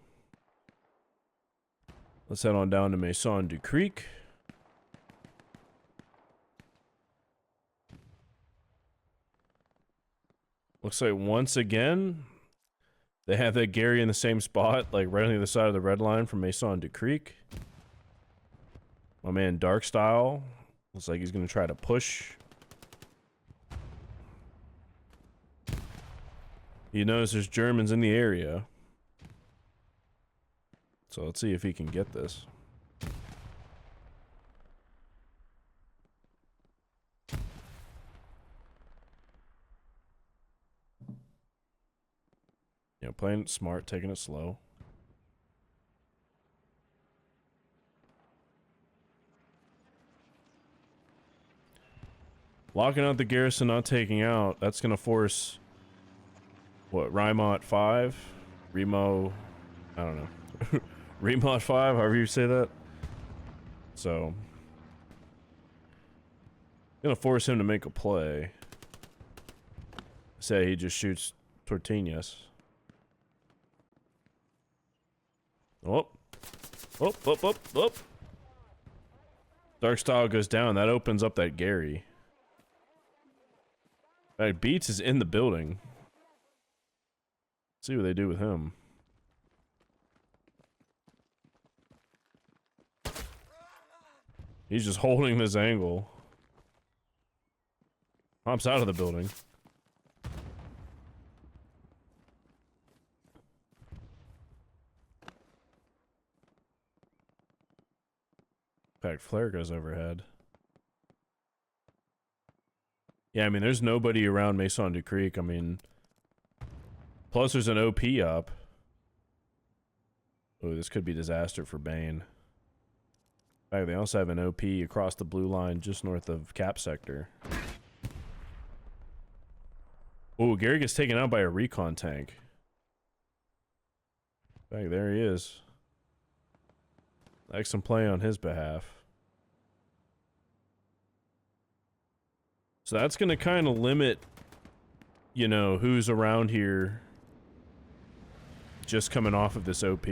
Let's head on down to Maison du Creek. Looks like once again, they have that Gary in the same spot, like right on the other side of the red line from Maison du Creek. My man Dark Style looks like he's going to try to push. He knows there's Germans in the area. So let's see if he can get this. You know, playing it smart, taking it slow. Locking out the garrison, not taking out. That's going to force... what, Rymont 5? Remo... I don't know. Remont 5, however you say that. So... gonna force him to make a play. Say he just shoots Tortinhas. Oh. Oh, up, up, up. Dark Style goes down. That opens up that Gary. Alright, Beats is in the building. See what they do with him. He's just holding this angle. Hops out of the building. Pack flare goes overhead. Yeah, I mean, there's nobody around Maison du Creek. I mean, plus there's an OP up. Oh, this could be disaster for BAIN. In fact, they also have an OP across the blue line just north of Cap Sector. Oh, Gary gets taken out by a recon tank. In fact, there he is. Excellent play on his behalf. So that's going to kind of limit, you know, who's around here just coming off of this OP.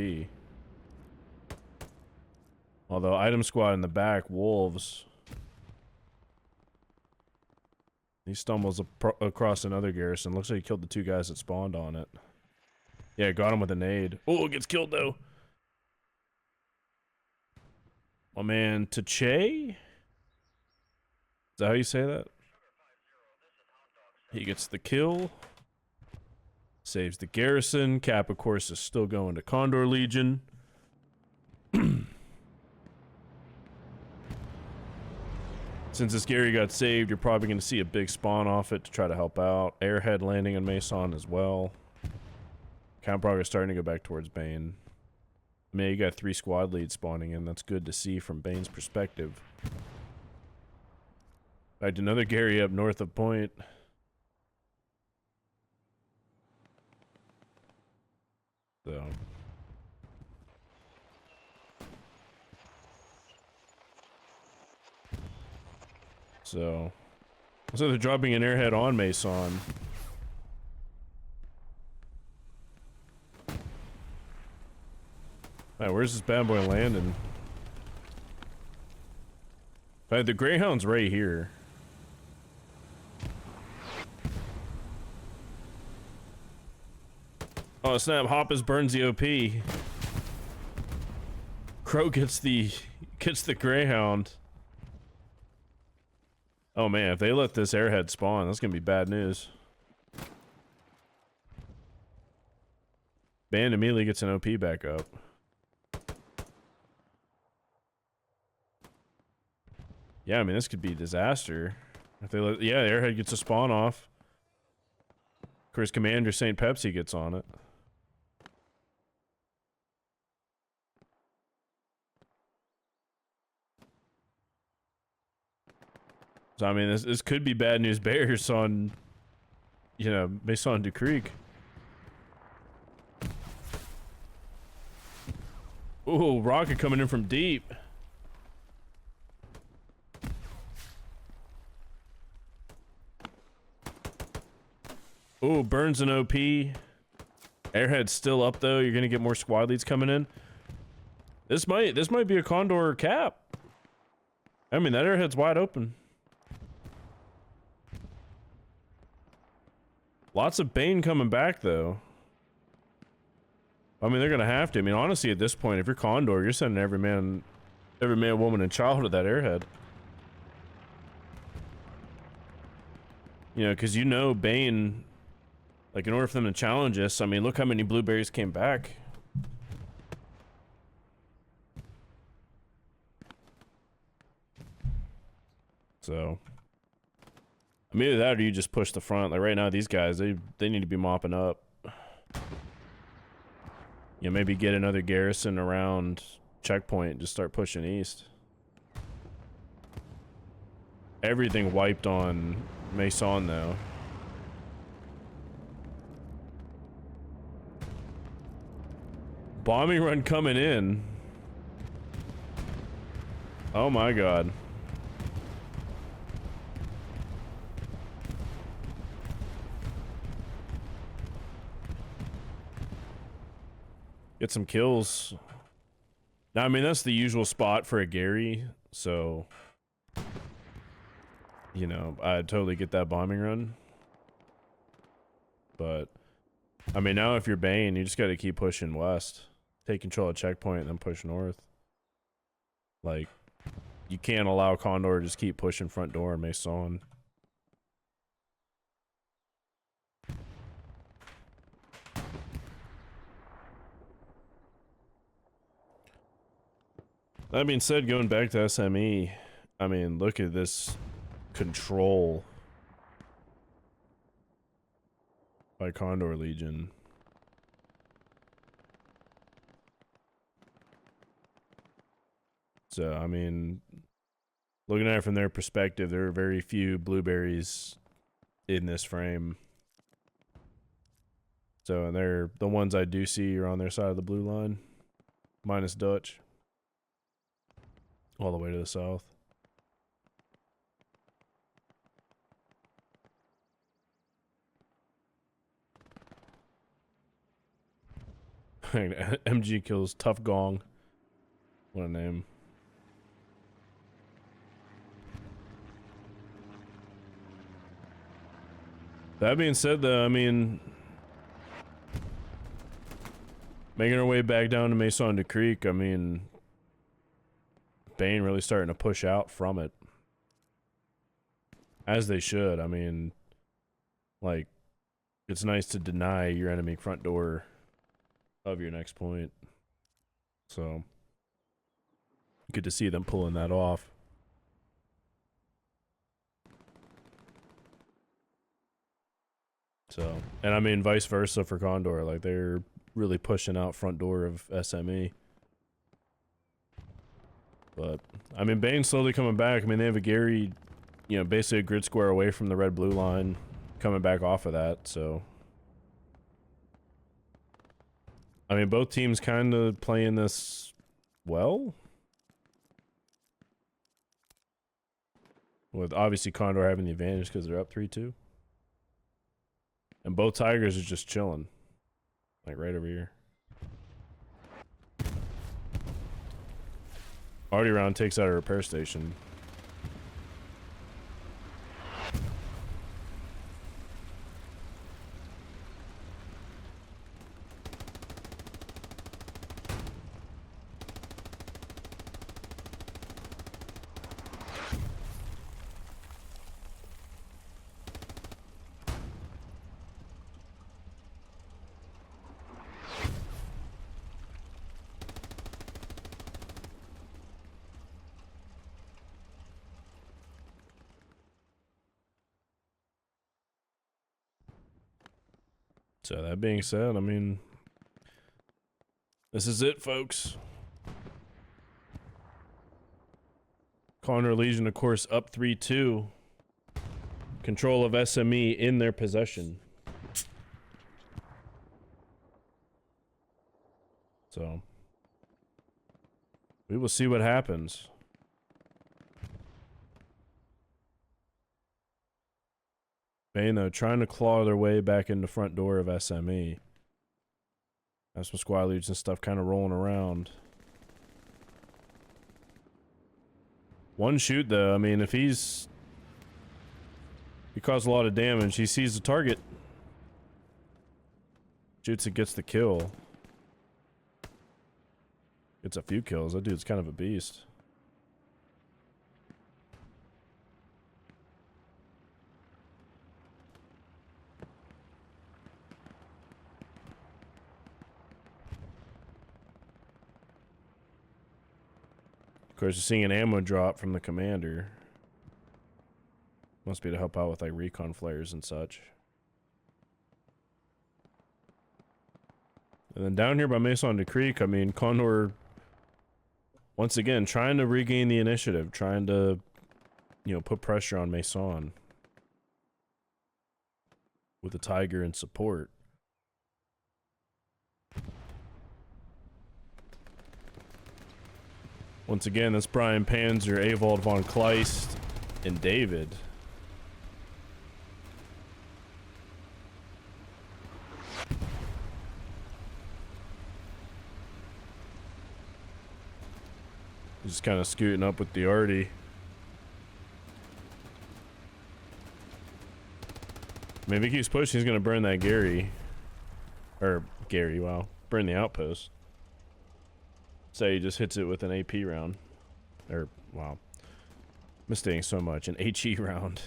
Although item squad in the back, Wolves. He stumbles across another garrison. Looks like he killed the 2 guys that spawned on it. Yeah, got him with a nade. Oh, gets killed though. My man, Tache? Is that how you say that? He gets the kill. Saves the garrison. Cap, of course, is still going to Condor Legion. Since this Gary got saved, you're probably going to see a big spawn off it to try to help out. Airhead landing on Mason as well. Count progress starting to go back towards BAIN. I mean, you got 3 squad leads spawning in. That's good to see from BAIN's perspective. In fact, another Gary up north of Point. So they're dropping an airhead on Mason. Alright, where's this bad boy landing? Alright, the Greyhound's right here. Oh snap, Hoppus burns the OP. Crow gets the Greyhound. Oh man, if they let this airhead spawn, that's gonna be bad news. Band immediately gets an OP back up. Yeah, I mean this could be a disaster. If they let, yeah, the airhead gets a spawn off. Of course, Commander St. Pepsi gets on it. So I mean, this could be bad news bears on, you know, Maison du Creek. Ooh, rocket coming in from deep. Ooh, burns an OP. Airhead's still up though. You're gonna get more squad leads coming in. This might be a Condor cap. I mean, that airhead's wide open. Lots of BAIN coming back, though. I mean, they're gonna have to. I mean, honestly, at this point, if you're Condor, you're sending every man, woman, and child to that airhead. You know, because you know BAIN, like, in order for them to challenge us, I mean, look how many blueberries came back. So... I mean, either that or you just push the front. Like right now, these guys, they need to be mopping up. You know, maybe get another garrison around checkpoint and just start pushing east. Everything wiped on Mason though. Bombing run coming in. Oh my god. Get some kills. Now, I mean, that's the usual spot for a Gary, so... You know, I'd totally get that bombing run. But... I mean, now if you're BAIN, you just gotta keep pushing west. Take control of checkpoint and then push north. Like, you can't allow Condor to just keep pushing front door and Mason. That being said, going back to SME, I mean, look at this control by Condor Legion. So, I mean, looking at it from their perspective, there are very few blueberries in this frame. So, and they're the ones I do see are on their side of the blue line, minus Dutch, all the way to the south. MG kills Tough Gong. What a name. That being said, though, I mean, making our way back down to Maison de Creek, I mean, BAIN really starting to push out from it. As they should. I mean, like, it's nice to deny your enemy front door of your next point. So, good to see them pulling that off. So, and I mean, vice versa for Condor. Like, they're really pushing out front door of SME. But, I mean, BAIN's slowly coming back. I mean, they have a Gary, you know, basically a grid square away from the red-blue line, coming back off of that, so. I mean, both teams kind of playing this well. With obviously Condor having the advantage because they're up 3-2. And both Tigers are just chilling. Like right over here. Arty round takes out a repair station. So that being said, I mean, this is it, folks. Condor Legion, of course, up 3-2. Control of SME in their possession. So, we will see what happens. BAIN, though, trying to claw their way back in the front door of SME. Have some squad leads and stuff kind of rolling around. One shoot, though. I mean, if he caused a lot of damage. He sees the target. Shoots it, gets the kill. Gets a few kills. That dude's kind of a beast. Of course, you're seeing an ammo drop from the commander. Must be to help out with like recon flares and such. And then down here by Maison de Creek, I mean, Condor, once again, trying to regain the initiative, trying to, you know, put pressure on Maison with the Tiger in support. Once again, that's Brian Panzer, Ewald von Kleist, and David. Just kind of scooting up with the Arty. I mean, if he keeps pushing, he's going to burn that Gary. Or, Gary, wow. Burn the outpost. Say he just hits it with an AP round. Or, wow. Mistaking so much. An HE round.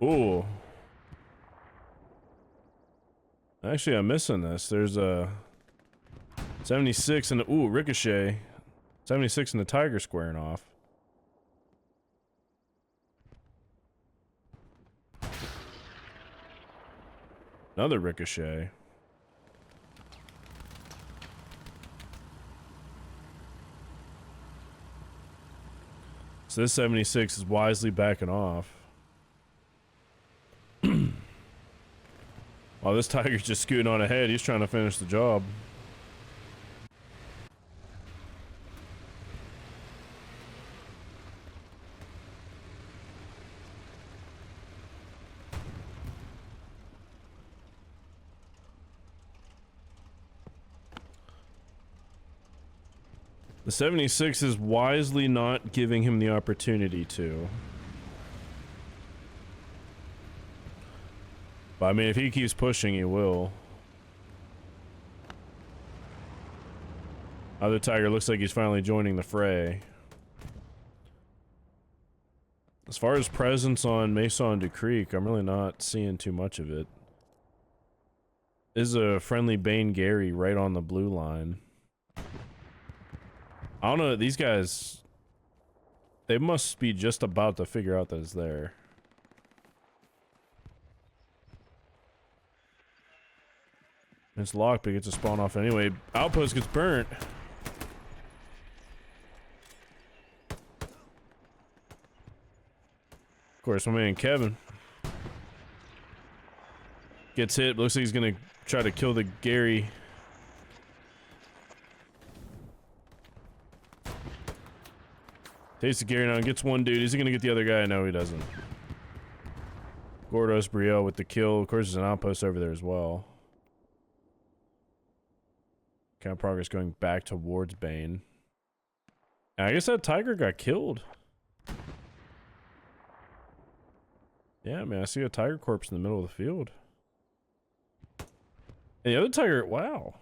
Ooh. Actually, I'm missing this. There's a 76 and ooh, Ricochet. 76 and the Tiger squaring off. Another ricochet. So this 76 is wisely backing off. While this Tiger's just scooting on ahead, he's trying to finish the job. The 76 is wisely not giving him the opportunity to. But I mean, if he keeps pushing, he will. Other Tiger looks like he's finally joining the fray. As far as presence on Maison du Creek, I'm really not seeing too much of it. Is a friendly Bane Gary right on the blue line. I don't know, these guys, they must be just about to figure out that it's there. It's locked, but it gets to spawn off anyway. Outpost gets burnt. Of course, my man Kevin gets hit. Looks like he's gonna try to kill the Gary. Takes the Gary now and gets one dude. Is he gonna get the other guy? No, he doesn't. Gordos Brielle with the kill. Of course, there's an outpost over there as well. Count progress going back towards Bane. And I guess that Tiger got killed. Yeah, man, I see a Tiger corpse in the middle of the field. And the other Tiger, wow.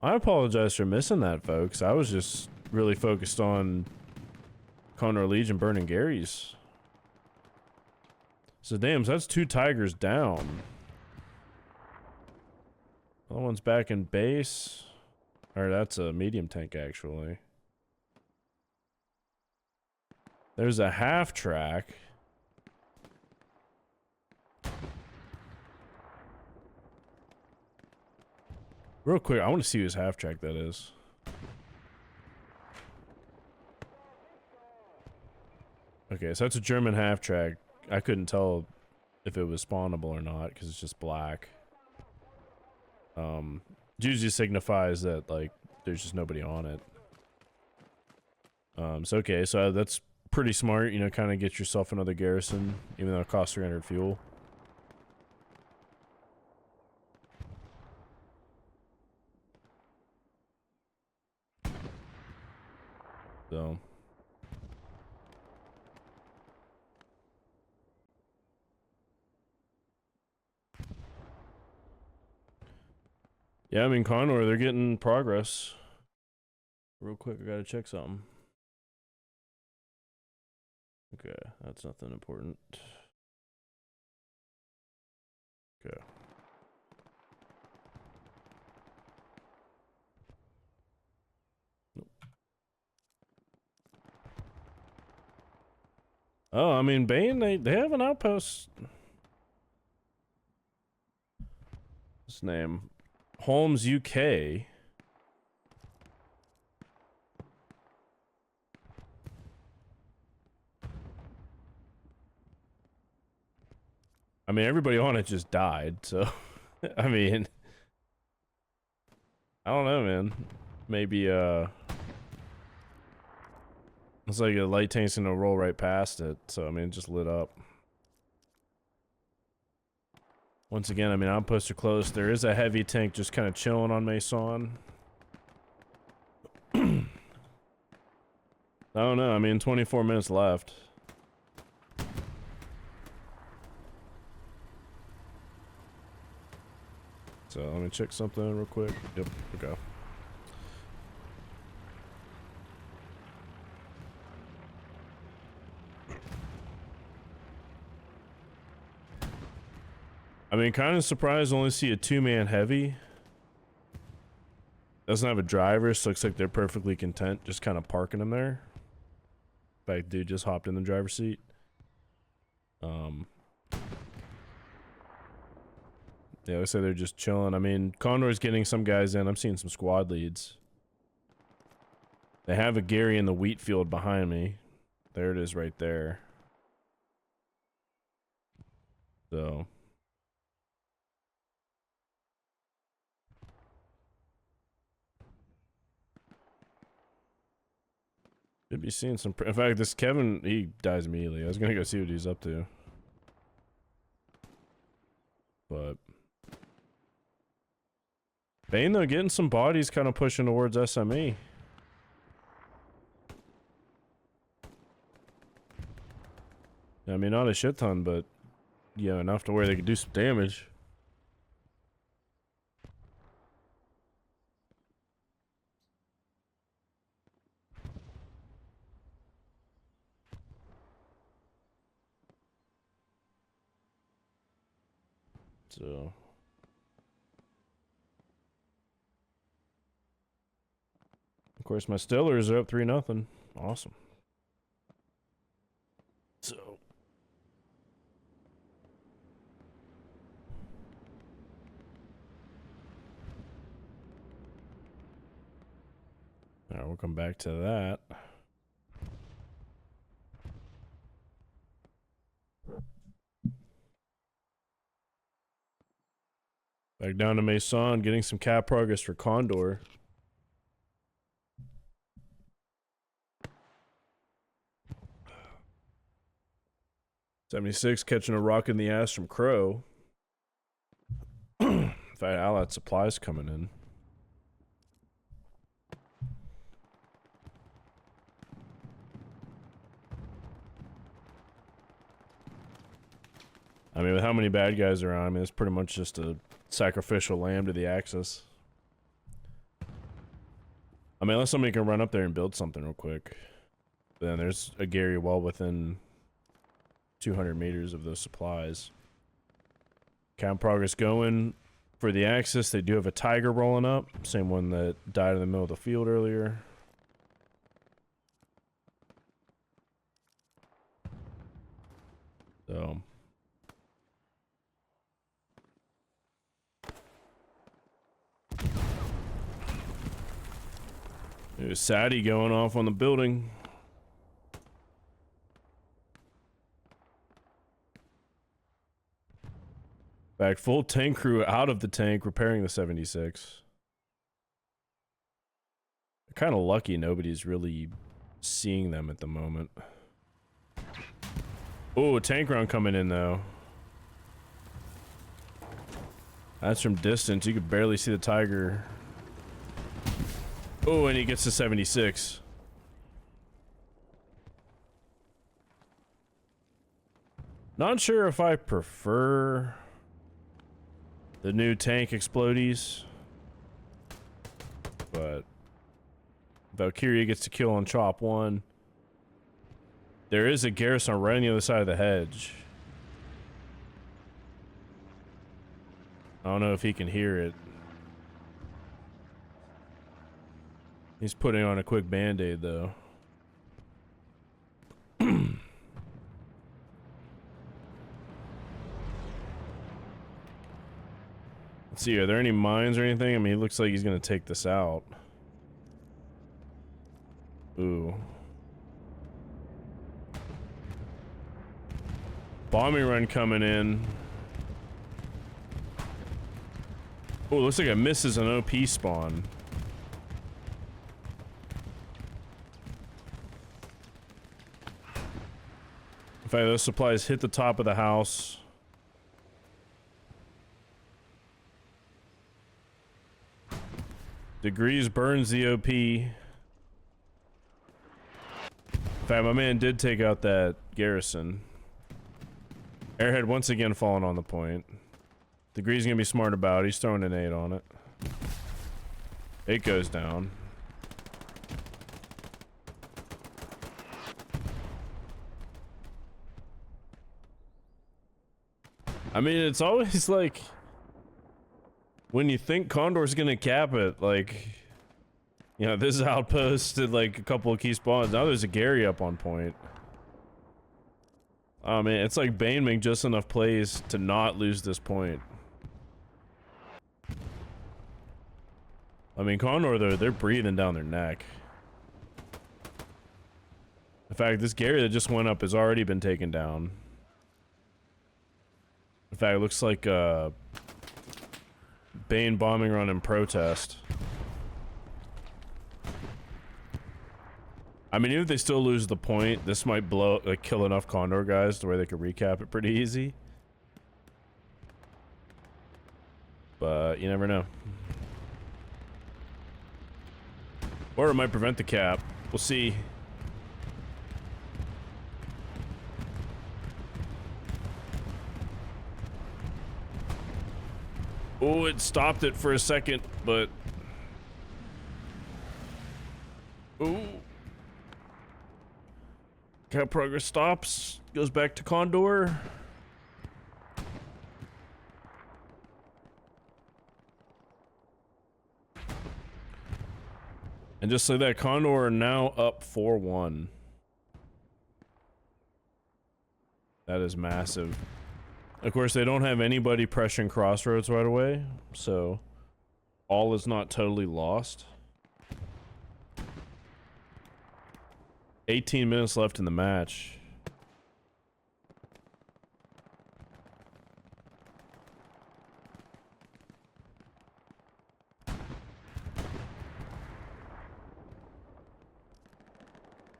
I apologize for missing that, folks. I was just really focused on Condor Legion burning Gary's. So damn, so that's 2 Tigers down. Other one's back in base. Or that's a medium tank, actually. There's a half track. Real quick, I want to see whose half track that is. Okay, so that's a German half track. I couldn't tell if it was spawnable or not because it's just black. Usually signifies that like there's just nobody on it. So okay, so that's pretty smart, you know, kind of get yourself another garrison, even though it costs 300 fuel. So yeah, I mean Condor, they're getting progress. Real quick, I gotta check something. Okay, that's nothing important. Okay. Nope. Oh, I mean, Bane, they have an outpost. His name? Holmes, UK. I mean, everybody on it just died, so... I mean... I don't know, man. Maybe, it's like a light tank's gonna roll right past it, so, I mean, it just lit up. Once again, I mean, outposts are close. There is a heavy tank just kind of chilling on Maison. I don't know, I mean, 24 minutes left. So let me check something real quick. Yep, okay. I mean, kind of surprised to only see a 2-man heavy. Doesn't have a driver, so looks like they're perfectly content just kind of parking him there. In fact, dude just hopped in the driver's seat. Yeah, looks like they're just chilling. I mean, Condor's getting some guys in. I'm seeing some squad leads. They have a Gary in the wheat field behind me. There it is right there. So. Should be seeing some. In fact, this Kevin, he dies immediately. I was gonna go see what he's up to. But. BAIN, though, getting some bodies kind of pushing towards SME. I mean, not a shit ton, but yeah, enough to where they could do some damage. So. Of course, my Stillers are up 3-0. Awesome. So. Alright, we'll come back to that. Back down to Mason, getting some cap progress for Condor. '76 catching a rock in the ass from Crow. In fact, Allied supplies coming in. I mean, with how many bad guys are on, I mean, it's pretty much just a sacrificial lamb to the Axis. I mean, unless somebody can run up there and build something real quick. Then there's a Gary well within 200 meters of those supplies. Count progress going for the Axis. They do have a Tiger rolling up. Same one that died in the middle of the field earlier. So. There's Sadie going off on the building. Back full tank crew out of the tank repairing the 76. They're kind of lucky nobody's really seeing them at the moment. Oh, tank round coming in though. That's from distance. You could barely see the Tiger. Oh, and he gets to 76. Not sure if I prefer the new tank explodies, but Valkyria gets to kill on Chop 1. There is a garrison right on the other side of the hedge. I don't know if he can hear it. He's putting on a quick band-aid though. Let's see, are there any mines or anything? I mean, it looks like he's gonna take this out. Ooh. Bombing run coming in. Oh, looks like it misses an OP spawn. In fact, those supplies hit the top of the house. Degrees burns the OP. In fact, my man did take out that garrison. Airhead once again falling on the point. Degrees gonna be smart about it. He's throwing an 8 on it. It goes down. I mean, it's always like when you think Condor's gonna cap it, like, you know, this outpost did like a couple of key spawns. Now there's a Gary up on point. Oh man, it's like BAIN make just enough plays to not lose this point. I mean, Condor, they're breathing down their neck. In fact, this Gary that just went up has already been taken down. In fact, it looks like BAIN bombing run in protest. I mean, even if they still lose the point, this might blow, like, kill enough Condor guys to where they could recap it pretty easy. But you never know. Or it might prevent the cap. We'll see. Oh, it stopped it for a second, but... Ooh. Cap progress stops, goes back to Condor. And just like that, Condor are now up 4-1. That is massive. Of course, they don't have anybody pressuring Crossroads right away, so all is not totally lost. 18 minutes left in the match.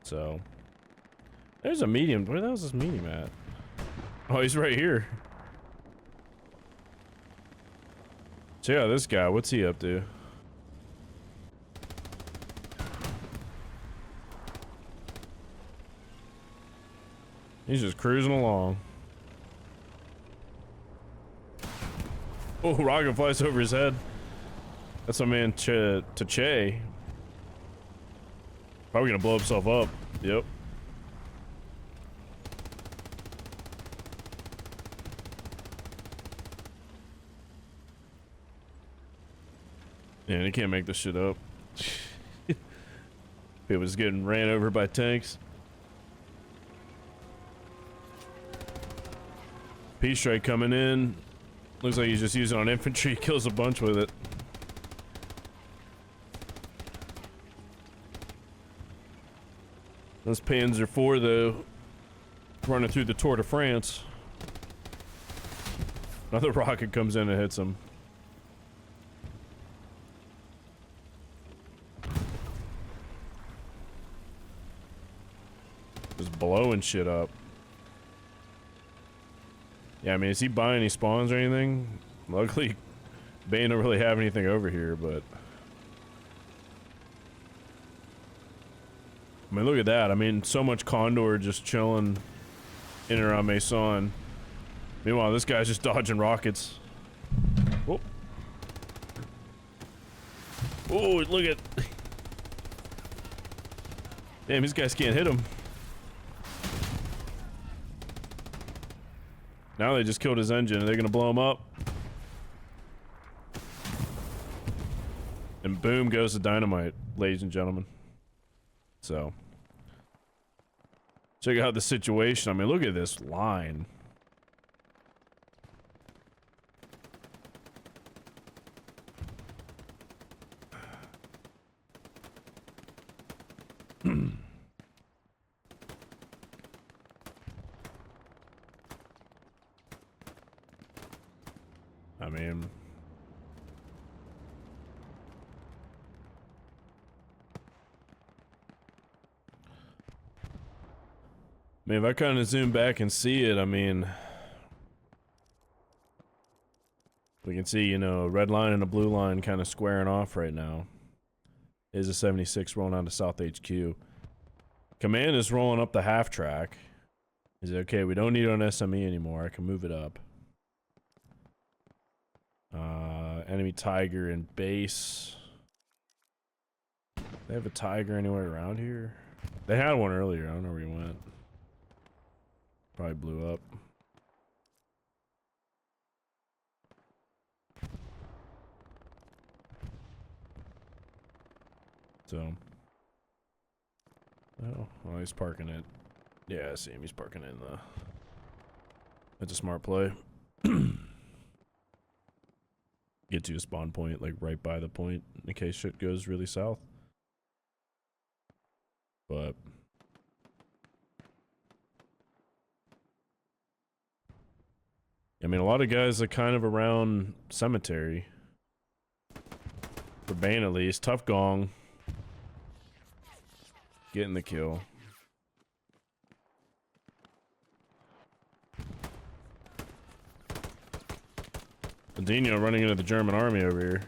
So, there's a medium. Where the hell is this medium at? Oh, he's right here. So yeah, this guy, what's he up to? He's just cruising along. Oh, rocket flies over his head. That's my man Che. Probably gonna blow himself up. Yep. Yeah, he can't make this shit up. It was getting ran over by tanks. P-strike coming in. Looks like he's just using it on infantry. Kills a bunch with it. This Panzer IV though, running through the Tour de France. Another rocket comes in and hits him. Just blowing shit up. Yeah, I mean, is he buying any spawns or anything? Luckily, BAIN don't really have anything over here, but... I mean, look at that. I mean, so much Condor just chilling in and around Maison. Meanwhile, this guy's just dodging rockets. Whoop. Oh, look at... Damn, these guys can't hit him. Now they just killed his engine. Are they gonna blow him up? And boom goes the dynamite, ladies and gentlemen. So, check out the situation. I mean, look at this line. I mean... if I kind of zoom back and see it, I mean... we can see, you know, a red line and a blue line kind of squaring off right now. Is a 76 rolling out of South HQ. Command is rolling up the half track. Is it okay? We don't need it on SME anymore. I can move it up. Enemy Tiger in base. They have a Tiger anywhere around here? They had one earlier. I don't know where he went. Probably blew up. So. Oh, he's parking it. Yeah, I see him. He's parking it in the... That's a smart play. get to a spawn point, like right by the point, in case shit goes really south. But I mean, a lot of guys are kind of around cemetery. For BAIN at least. Tough Gong. Getting the kill. Dino running into the German army over here.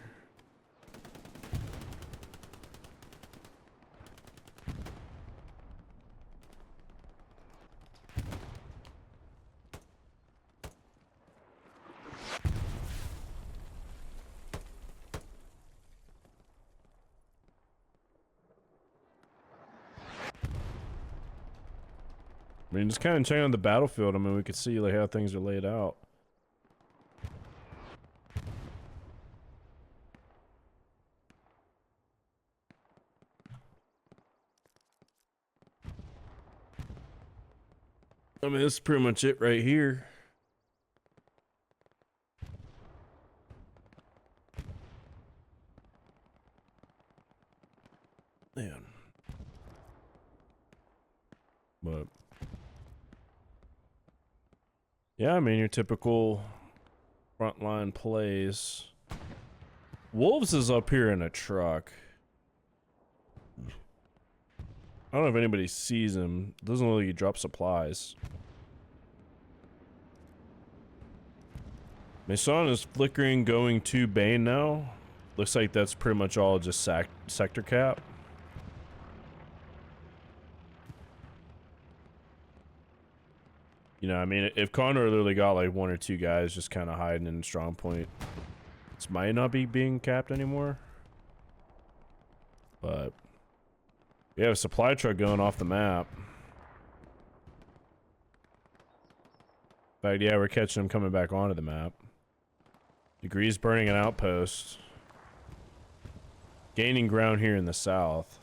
I mean, just kind of checking on the battlefield. I mean, we could see like how things are laid out. I mean, this is pretty much it right here. Man. But yeah, I mean, your typical frontline plays. Wolves is up here in a truck. I don't know if anybody sees him. Doesn't look like he drops supplies. Mason is flickering, going to BAIN now. Looks like that's pretty much all just sector cap. You know, I mean, if Condor literally got like 1 or 2 guys just kind of hiding in strong point, this might not be being capped anymore. But we have a supply truck going off the map. In fact, yeah, we're catching them coming back onto the map. Degrees burning an outpost. Gaining ground here in the south.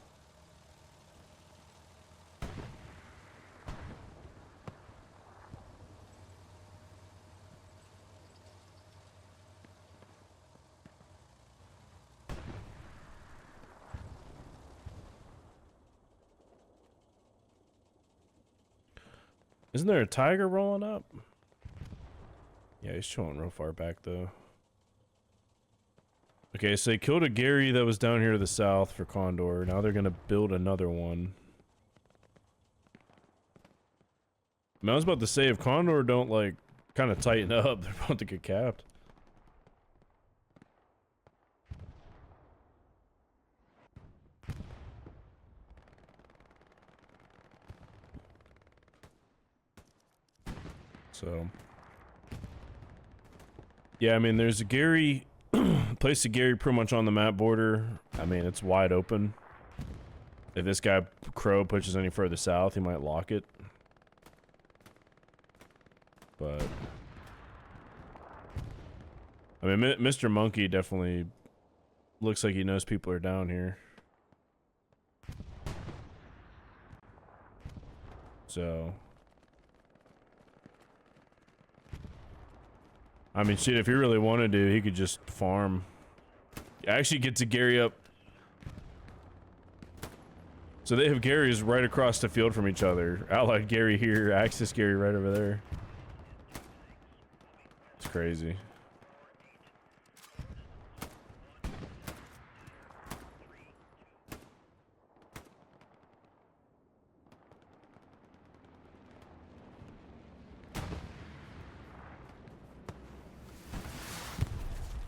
Isn't there a tiger rolling up? Yeah, he's showing real far back though. Okay, so they killed a Gary that was down here to the south for Condor. Now they're gonna build another one. I mean, I was about to say, if Condor don't like kind of tighten up, they're about to get capped. So yeah, I mean, there's a Gary, place a Gary pretty much on the map border. I mean, it's wide open. If this guy Crow pushes any further south, he might lock it. But I mean, Mr. Monkey definitely looks like he knows people are down here. So I mean, shit, if he really wanted to, he could just farm. Actually get to Gary up. So they have Garys right across the field from each other. Allied Gary here, Axis Gary right over there. It's crazy.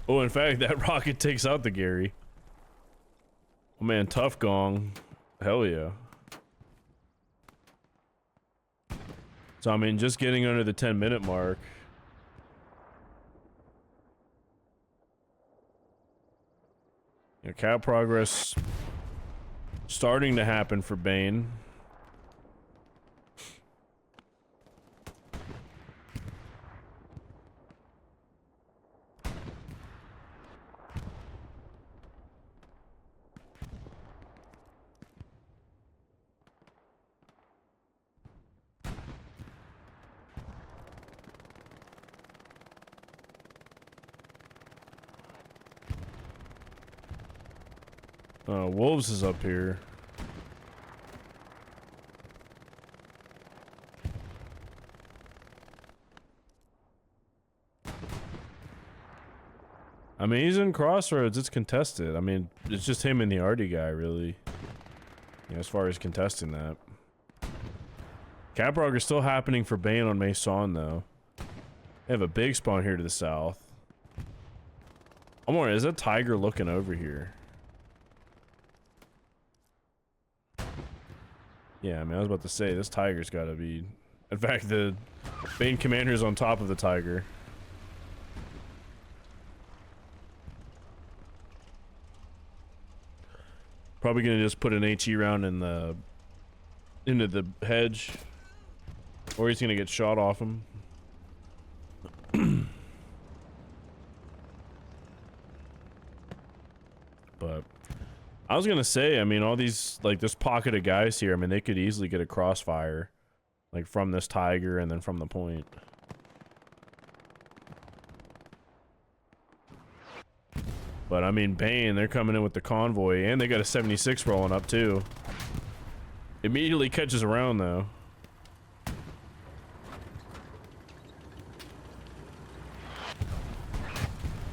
Oh, in fact, that rocket takes out the Gary. Oh man, Tough Gong. Hell yeah. So I mean, just getting under the 10-minute mark. You know, cap progress starting to happen for BAIN. Wolves is up here. I mean, he's in Crossroads. It's contested. I mean, it's just him and the Artie guy, really. You know, as far as contesting that. Caprog is still happening for BAIN on Mason, though. They have a big spawn here to the south. I'm wondering, is that Tiger looking over here? Yeah, I mean, I was about to say, this Tiger's gotta be... In fact, the BAIN commander's on top of the Tiger. Probably gonna just put an HE round in the... into the hedge. Or he's gonna get shot off him. But I was gonna say, I mean, all these, like, this pocket of guys here, I mean, they could easily get a crossfire, like, from this Tiger and then from the point. But I mean, BAIN, they're coming in with the convoy, and they got a 76 rolling up too. Immediately catches around though.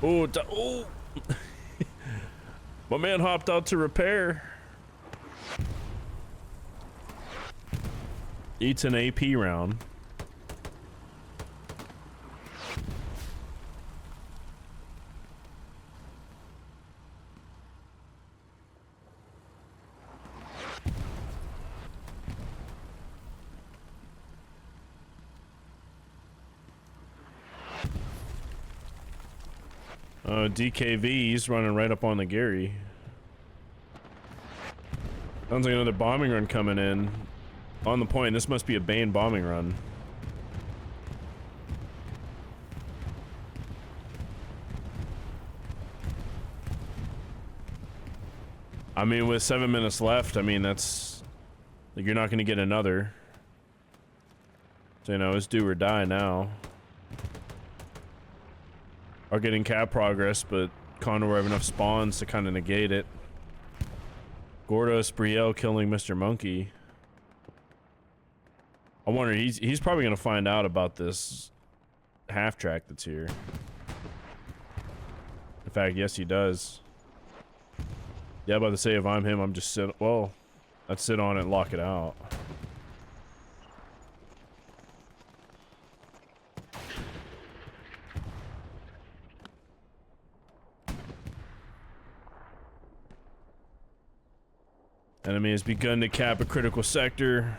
Oh, oh! My man hopped out to repair. Eats an AP round. DKV's running right up on the Gary. Sounds like another bombing run coming in. On the point, this must be a BAIN bombing run. I mean, with 7 minutes left, I mean, that's... like, you're not going to get another. So, you know, it's do or die now. Are getting cap progress, but Condor will have enough spawns to kind of negate it. Gordos, Brielle killing Mr. Monkey. I wonder, he's probably going to find out about this half track that's here. In fact, yes, he does. Yeah, I'm about to say, if I'm him, I'm just sit. Well, I'd sit on it and lock it out. Enemy has begun to cap a critical sector.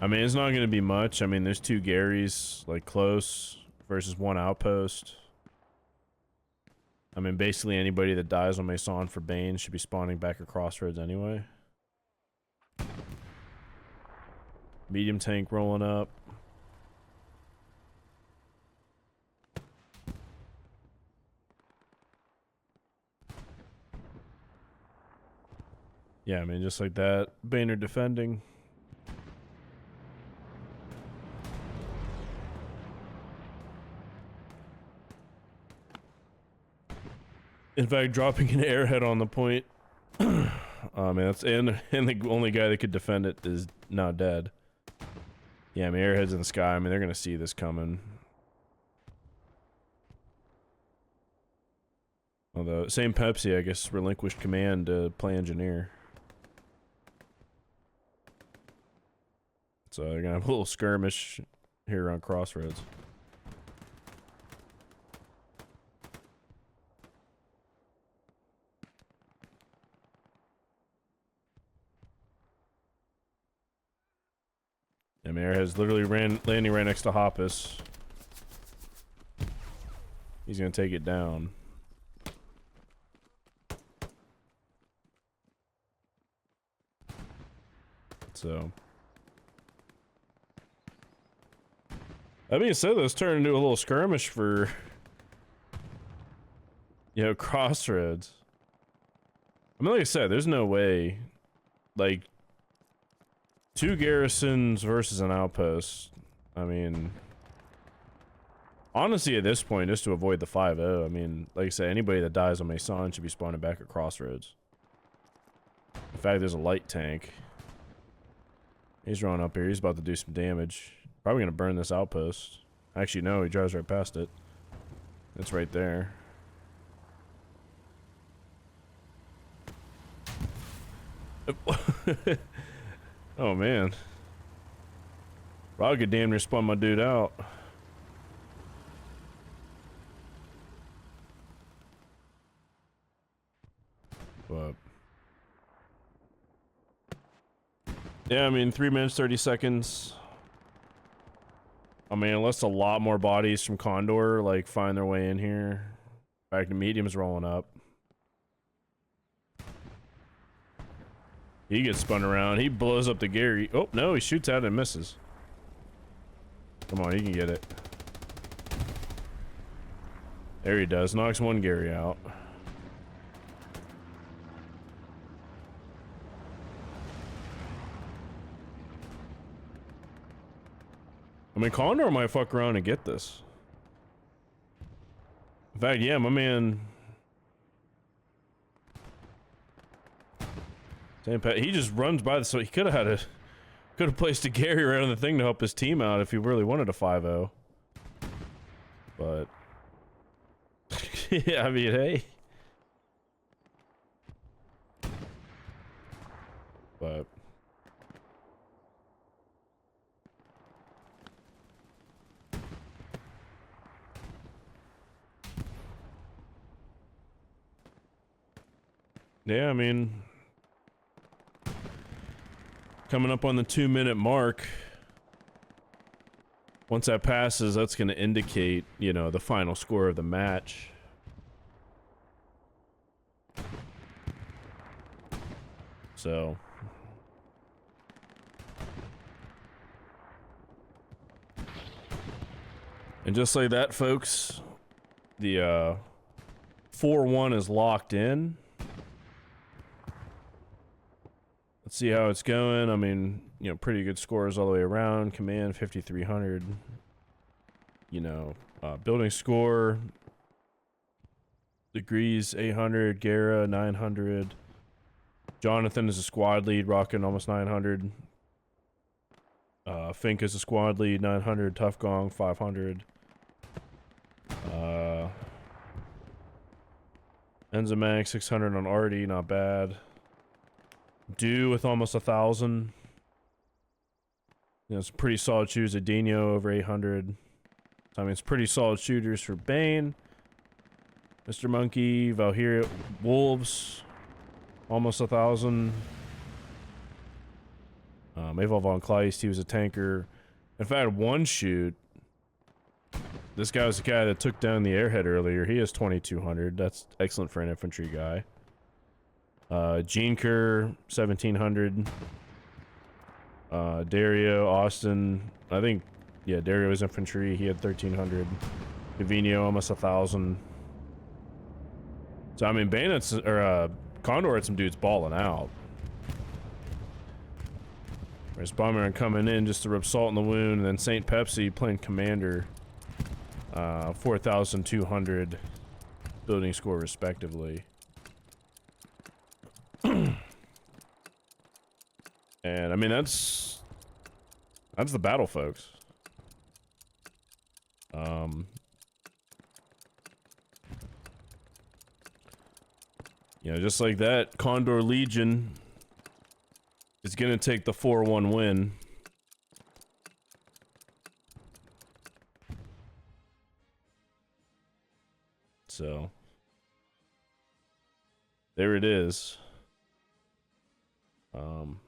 I mean, it's not going to be much. I mean, there's 2 Garys, like, close versus 1 outpost. I mean, basically anybody that dies on Mason for BAIN should be spawning back at Crossroads anyway. Medium tank rolling up. Yeah, I mean, just like that. BAIN are defending. In fact, dropping an airhead on the point. Man, that's and the only guy that could defend it is now dead. Yeah, I mean, airheads in the sky. I mean, they're gonna see this coming. Although, same Pepsi, I guess, relinquished command to play engineer. So they're gonna have a little skirmish here around Crossroads. I mean, Airhead's literally landing right next to Hoppus. He's gonna take it down. So that being said, let's turn into a little skirmish for, you know, Crossroads. I mean, like I said, there's no way, like, 2 garrisons versus an outpost. I mean, Honestly, at this point, just to avoid the 5-0, I mean, like I said, anybody that dies on Mason should be spawning back at Crossroads. In fact, there's a light tank. He's running up here. He's about to do some damage. Probably gonna burn this outpost. Actually, no, he drives right past it. It's right there. Oh, man. Rocket damn near spun my dude out. But yeah, I mean, 3 minutes, 30 seconds. I mean, unless a lot more bodies from Condor, like, find their way in here. In fact, the medium's rolling up. He gets spun around. He blows up the Gary. Oh, no, he shoots out and misses. Come on, he can get it. There he does. Knocks one Gary out. I mean, Condor might fuck around and get this. In fact, yeah, my man... he just runs by the... So he could have had a... Could have placed a Gary right on the thing to help his team out if he really wanted a 5-0. But... yeah, I mean, hey. But... yeah, I mean... coming up on the 2-minute mark. Once that passes, that's going to indicate, you know, the final score of the match. So... and just like that, folks, the 4-1 is locked in. Let's see how it's going. I mean, you know, pretty good scores all the way around. Command 5,300. You know, building score. Degrees 800. Gara 900. Jonathan is a squad lead, rocking almost 900. Fink is a squad lead, 900. Tough Gong 500. Enzimax 600 on Artie, not bad. Do with almost 1,000. You know, some pretty solid shooters. Adino over 800. I mean, it's pretty solid shooters for BAIN. Mr. Monkey, Valhyria, Wolves, almost 1,000. Maval von Kleist, he was a tanker. In fact, one shoot. This guy was the guy that took down the airhead earlier. He has 2,200. That's excellent for an infantry guy. Gene Kerr, 1,700. Dario, Austin, I think, yeah, Dario was infantry. He had 1,300. Davino, almost 1,000. So, I mean, Bandits, or, Condor had some dudes balling out. There's Bomber coming in just to rub salt in the wound, and then St. Pepsi playing Commander. 4,200 building score, respectively. And I mean, that's the battle, folks. You know, just like that, Condor Legion is gonna take the 4-1 win. So there it is. I'm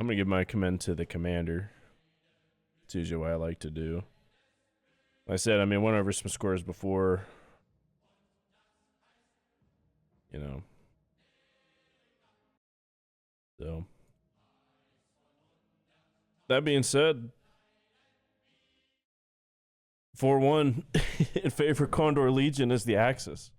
gonna give my commend to the commander. It's usually what I like to do. Like I said, I mean, went over some scores before. You know. So that being said, 4-1 in favor of Condor Legion is the Axis.